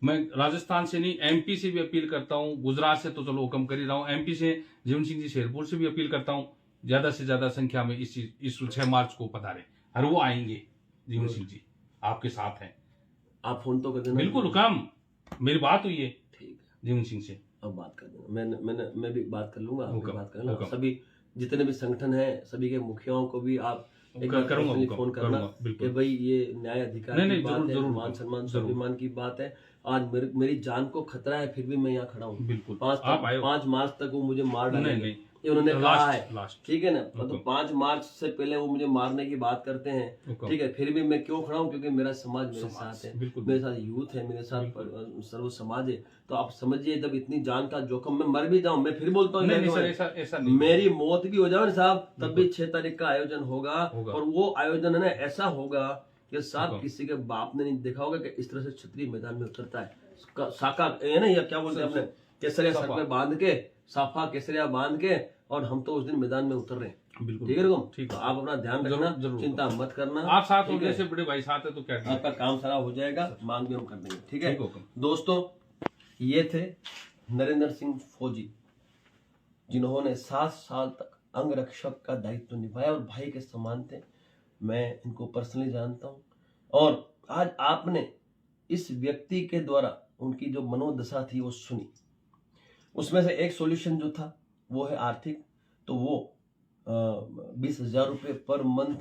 B: मैं राजस्थान से नहीं एमपी से भी अपील करता हूँ, गुजरात से तो चलो हुक्म कर ही रहा हूँ, एमपी से जीवन सिंह जी शेरपुर से भी अपील करता हूँ ज्यादा से ज्यादा संख्या में इस 6 मार्च को पधारे, और वो आएंगे। जीवन सिंह जी आपके साथ हैं,
A: आप फोन तो कर देना।
B: बिल्कुल हुक्म, मेरी बात हुई है
A: ठीक है,
B: जीवन सिंह से।
A: अब बात कर देना, मैं भी बात कर लूंगा, आप भी
B: हुक्म,
A: बात कर लेना।
B: हुक्म।
A: सभी जितने भी संगठन है, सभी के मुखियाओं को भी आप एक बार
B: करूंगा,
A: personally
B: हुक्म,
A: फोन करना
B: करूंगा, बिल्कुल।
A: कि भाई ये न्याय अधिकार
B: नहीं,
A: की
B: नहीं,
A: बात
B: जरूर,
A: है,
B: जरूर,
A: मान सम्मान
B: जरूर।
A: स्वाभिमान की बात है। आज मेरी जान को खतरा है, फिर भी मैं यहाँ खड़ा हूँ।
B: बिल्कुल।
A: 5 मार्च तक वो मुझे मार
B: नहीं,
A: डालेंगे,
B: नहीं,
A: ये उन्होंने कहा है।
B: लास्ट
A: ठीक है ना, मतलब
B: हुक्म।
A: 5 मार्च से पहले वो मुझे मारने की बात करते हैं।
B: हुक्म।
A: ठीक है, फिर भी मैं क्यों खड़ा हूँ? क्योंकि मेरा समाज मेरे
B: समाज,
A: साथ है,
B: बिल्कुल,
A: मेरे साथ यूथ है, मेरे साथ सर्व समाज है। तो आप समझिए, जब इतनी जान का जोखिम, मैं मर भी जाऊं, मैं फिर बोलता हूँ
B: नहीं, नहीं
A: इधर
B: सर,
A: क्यों है?
B: ऐसा नहीं।
A: मेरी मौत भी हो जाए ना साहब, तब भी
B: बिल्कुल।
A: 6 तारीख का आयोजन होगा।
B: होगा।
A: और वो आयोजन है ना ऐसा होगा कि साहब
B: होगा।
A: किसी के बाप ने नहीं देखा होगा कि इस तरह से क्षत्रिय मैदान में उतरता है। साका है ना, या क्या बोलते हैं अपने, केसरिया सर
B: साफा।
A: पे बांध के, साफा केसरिया बांध के, और हम तो उस दिन मैदान में उतर रहे हैं।
B: बिल्कुल
A: ठीक है रघुम,
B: ठीक
A: तो
B: है।
A: आप अपना ध्यान
B: जरूर,
A: रखना,
B: जरूर।
A: चिंता मत करना।
B: आप साथ
A: ठीक
B: होने
A: है?
B: से बड़े भाई साथ है तो क्या
A: आपका काम सारा हो जाएगा, मांग भी हम कर देंगे। ठीक है
B: ठीक होगा।
A: दोस्तों, ये थे नरेंद्र सिंह फौजी, जिन्होंने 7 साल तक अंगरक्षक का दायित्व निभाया और भाई के समान थे। मैं इनको पर्सनली जानता हूँ, और आज आपने इस व्यक्ति के द्वारा उनकी जो मनोदशा थी वो सुनी। उसमें से एक सॉल्यूशन जो था वो है आर्थिक, तो वो 20,000 रुपये पर मंथ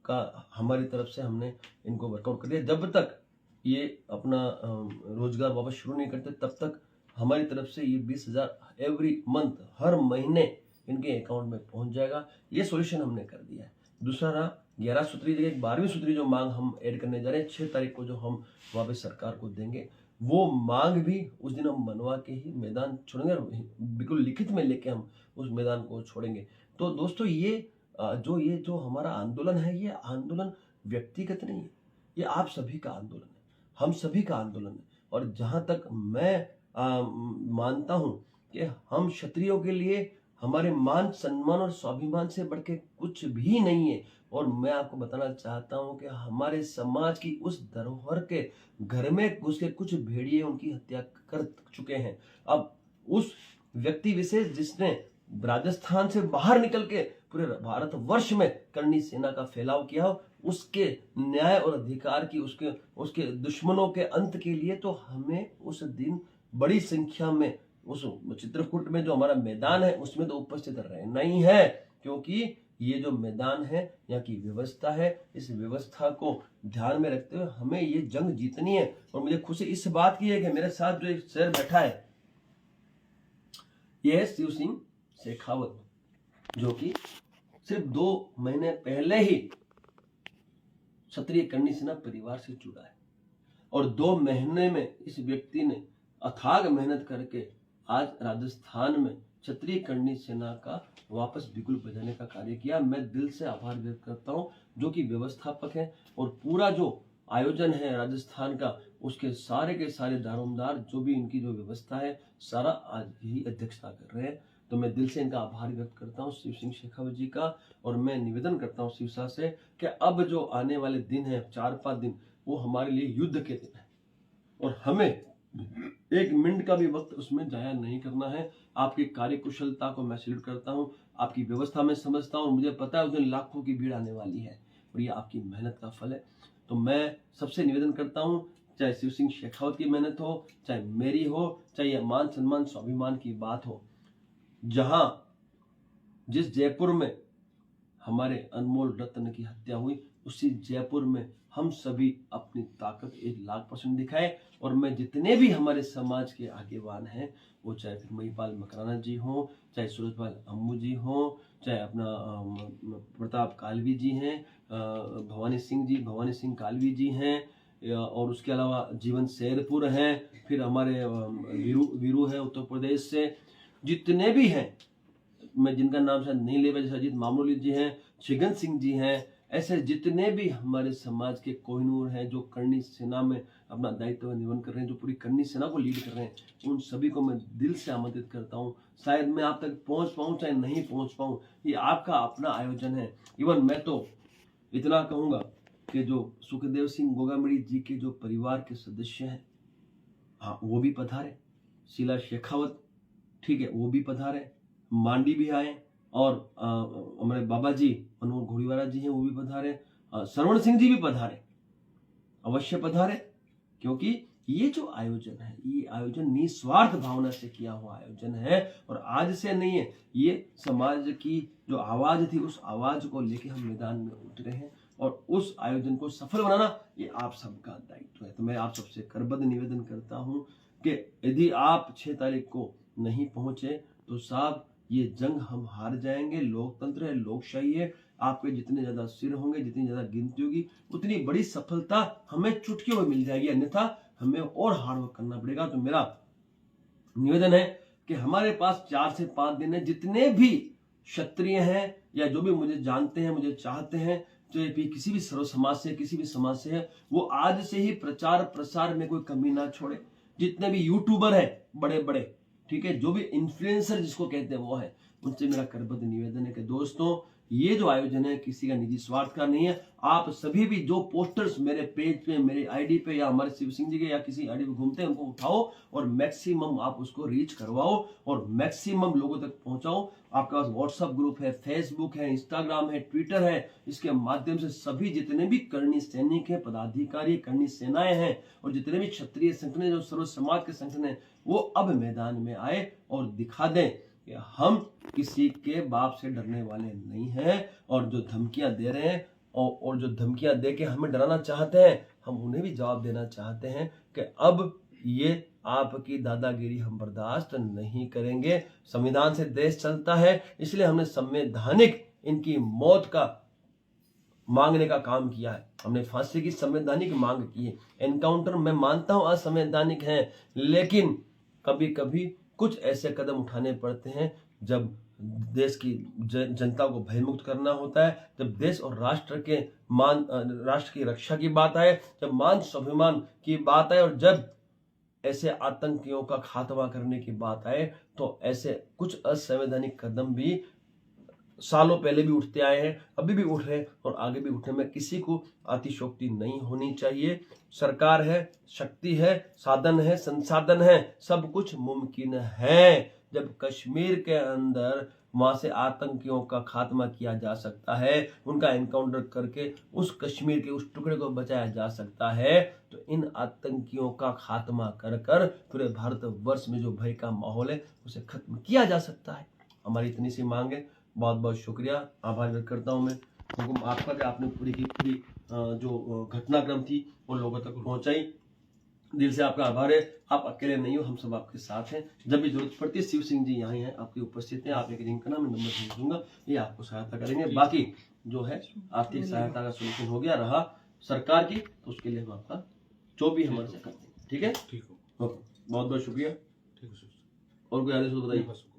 A: का हमारी तरफ से हमने इनको वर्कआउट कर दिया। जब तक ये अपना रोजगार वापस शुरू नहीं करते, तब तक हमारी तरफ से ये 20,000 एवरी मंथ, हर महीने इनके अकाउंट में पहुंच जाएगा। ये सॉल्यूशन हमने कर दिया है। दूसरा रहा 11 सूत्री जगह 12वीं सूत्री जो मांग हम ऐड करने जा रहे हैं 6 तारीख को, जो हम वापस सरकार को देंगे, वो मांग भी उस दिन हम मनवा के ही मैदान छोड़ेंगे, और बिल्कुल लिखित में लेके हम उस मैदान को छोड़ेंगे। तो दोस्तों, ये जो हमारा आंदोलन है, ये आंदोलन व्यक्तिगत नहीं है, ये आप सभी का आंदोलन है, हम सभी का आंदोलन है। और जहाँ तक मैं मानता हूँ कि हम क्षत्रियों के लिए हमारे मान सम्मान और स्वाभिमान से बढ़ के कुछ भी नहीं है। और मैं आपको बताना चाहता हूं कि हमारे समाज की उस धरोहर के घर में घुस के कुछ भेड़िए उनकी हत्या कर चुके हैं। अब उस व्यक्ति विशेष जिसने राजस्थान से बाहर निकल के पूरे भारतवर्ष में करनी सेना का फैलाव किया हो, उसके न्याय और अधिकार की, उसके दुश्मनों के अंत के लिए तो हमें उस दिन बड़ी संख्या में उस चित्रकूट में जो हमारा मैदान है उसमें तो उपस्थित रहना ही है, क्योंकि ये जो मैदान है, यहाँ की व्यवस्था है, इस व्यवस्था को ध्यान में रखते हुए हमें ये जंग जीतनी है। और मुझे खुशी इस बात की है कि मेरे साथ जो एक शेर बैठा है, ये है शिव सिंह शेखावत, जो कि सिर्फ 2 महीने पहले ही क्षत्रिय करनी सेना परिवार से जुड़ा है, और 2 महीने में इस व्यक्ति ने अथाग मेहनत करके आज राजस्थान में क्षत्रिय करनी सेना का वापस बिगुल बजाने का कार्य किया। मैं दिल से आभार व्यक्त करता हूं, जो कि व्यवस्थापक है, और पूरा जो आयोजन है राजस्थान का, उसके सारे के सारे दारोमदार, जो भी इनकी जो व्यवस्था है, सारा आज यही अध्यक्षता कर रहे हैं। तो मैं दिल से इनका आभार व्यक्त करता हूँ शिव सिंह शेखावत जी का। और मैं निवेदन करता हूँ शिवसा से कि अब जो आने वाले दिन है, 4-5 दिन, वो हमारे लिए युद्ध के दिन है, और हमें 1 मिनट का भी वक्त उसमें जाया नहीं करना है। आपकी कार्यकुशलता को मैं सैल्यूट करता हूं, आपकी व्यवस्था में समझता हूं, और मुझे पता है उस दिन लाखों की भीड़ आने वाली है, और ये आपकी मेहनत का फल है। तो मैं सबसे निवेदन करता हूं, चाहे शिव सिंह शेखावत की मेहनत हो, चाहे मेरी हो, चाहे मान सम्मान स्वाभिमान की बात हो, जिस जयपुर में हमारे अनमोल रत्न की हत्या हुई, उसी जयपुर में हम सभी अपनी ताकत 1,00,000% दिखाए। और मैं जितने भी हमारे समाज के आगेवान हैं, वो चाहे फिर महिपाल मकराना जी हों, चाहे सूरजपाल अम्मू जी हों, चाहे अपना प्रताप कालवी जी हैं, भवानी सिंह कालवी जी हैं, और उसके अलावा जीवन शेरपुर हैं, फिर हमारे वीरू हैं उत्तर प्रदेश से, जितने भी हैं मैं जिनका नाम शायद नहीं ले, जैसे अजीत मामलोली जी हैं, छिगन सिंह जी हैं, ऐसे जितने भी हमारे समाज के कोहिनूर हैं जो करनी सेना में अपना दायित्व निभान कर रहे हैं, जो पूरी करनी सेना को लीड कर रहे हैं, उन सभी को मैं दिल से आमंत्रित करता हूं। शायद मैं आप तक पहुंच पाऊं चाहे नहीं पहुंच पाऊं, ये आपका अपना आयोजन है। इवन मैं तो इतना कहूंगा कि जो सुखदेव सिंह गोगामेड़ी जी के जो परिवार के सदस्य हैं, हाँ वो भी पधारे, शीला शेखावत ठीक है वो भी पधारे, मांडी भी आए, और हमारे बाबा जी मनोहर घोड़ीवाला जी हैं वो भी पधारे, श्रवण सिंह जी भी पधारे, अवश्य पधारे, क्योंकि ये जो आयोजन है ये आयोजन निस्वार्थ भावना से किया हुआ आयोजन है, और आज से नहीं है, ये समाज की जो आवाज थी उस आवाज को लेके हम मैदान में उतरे हैं, और उस आयोजन को सफल बनाना ये आप सबका दायित्व है। तो मैं आप सबसे करबद्ध निवेदन करता हूँ कि यदि आप 6 तारीख को नहीं पहुंचे तो साहब ये जंग हम हार जाएंगे। लोकतंत्र है, लोकशाही है, आपके जितने ज्यादा सिर होंगे, जितनी ज्यादा गिनती होगी, उतनी बड़ी सफलता हमें चुटकियों में मिल जाएगी, अन्यथा हमें और हार्ड वर्क करना पड़ेगा। तो मेरा निवेदन है कि हमारे पास 4 से 5 दिन है, जितने भी क्षत्रिय हैं या जो भी मुझे जानते हैं, मुझे चाहते हैं, चाहे भी किसी भी सर्व समाज से, किसी भी समाज से है, वो आज से ही प्रचार प्रसार में कोई कमी ना छोड़े। जितने भी यूट्यूबर हैं बड़े बड़े, ठीक है, जो भी इन्फ्लुएंसर जिसको कहते हैं वो है, उनसे मेरा करबद्ध निवेदन है कि दोस्तों ये जो आयोजन है किसी का निजी स्वार्थ का नहीं है। आप सभी भी जो पोस्टर्स मेरे पेज पे, मेरे आईडी पे या हमारे शिव सिंह जी के या किसी आईडी पे घूमते हैं उनको उठाओ और मैक्सिमम आप उसको रीच करवाओ और मैक्सिमम लोगों तक पहुंचाओ। आपके पास व्हाट्सएप ग्रुप है, फेसबुक है, इंस्टाग्राम है, ट्विटर है, इसके माध्यम से सभी जितने भी करनी सैनिक है, पदाधिकारी, करनी सेनाएं हैं और जितने भी क्षत्रिय संगठन जो सर्व समाज के संगठन है, वो अब मैदान में आए और दिखा दें कि हम किसी के बाप से डरने वाले नहीं हैं। और जो धमकियां दे रहे हैं और जो धमकियां दे के हमें डराना चाहते हैं, हम उन्हें भी जवाब देना चाहते हैं कि अब ये आपकी दादागिरी हम बर्दाश्त नहीं करेंगे। संविधान से देश चलता है, इसलिए हमने संवैधानिक इनकी मौत का मांगने का काम किया है। हमने फांसी की संवैधानिक मांग की है। एनकाउंटर मैं मानता हूं असंवैधानिक है, लेकिन कभी कभी कुछ ऐसे कदम उठाने पड़ते हैं जब देश की जनता को भयमुक्त करना होता है, जब देश और राष्ट्र की रक्षा की बात आए, जब मान स्वाभिमान की बात आए, और जब ऐसे आतंकियों का खात्मा करने की बात आए, तो ऐसे कुछ असंवैधानिक कदम भी सालों पहले भी उठते आए हैं, अभी भी उठ रहे हैं और आगे भी उठने में किसी को अतिशयोक्ति नहीं होनी चाहिए। सरकार है, शक्ति है, साधन है, संसाधन है, सब कुछ मुमकिन है। जब कश्मीर के अंदर वहां से आतंकियों का खात्मा किया जा सकता है, उनका एनकाउंटर करके उस कश्मीर के उस टुकड़े को बचाया जा सकता है, तो इन आतंकियों का खात्मा कर कर पूरे भारतवर्ष में जो भय का माहौल है उसे खत्म किया जा सकता है। हमारी इतनी सी मांग है। बहुत बहुत शुक्रिया, आभार व्यक्त करता हूं मैं हुकुम आपका कि आपने पूरी की पूरी जो घटनाक्रम थी वो लोगों तक पहुंचाई। दिल से आपका आभार है। आप अकेले नहीं हो, हम सब आपके साथ हैं। जब भी जरूरत पड़ती है, शिव सिंह जी यहाँ हैं, आपकी उपस्थित हैं। आप एक रिंग करना, मैं नंबर भेज दूंगा, ये आपको सहायता करेंगे। बाकी जो है आर्थिक सहायता का सोल्यूशन हो गया रहा सरकार की, तो उसके लिए हम आपका जो भी हमारे से करते हैं। ठीक है,
B: ठीक हो,
A: बहुत बहुत शुक्रिया।
B: ठीक है।
A: और कोई आदेश बताइए।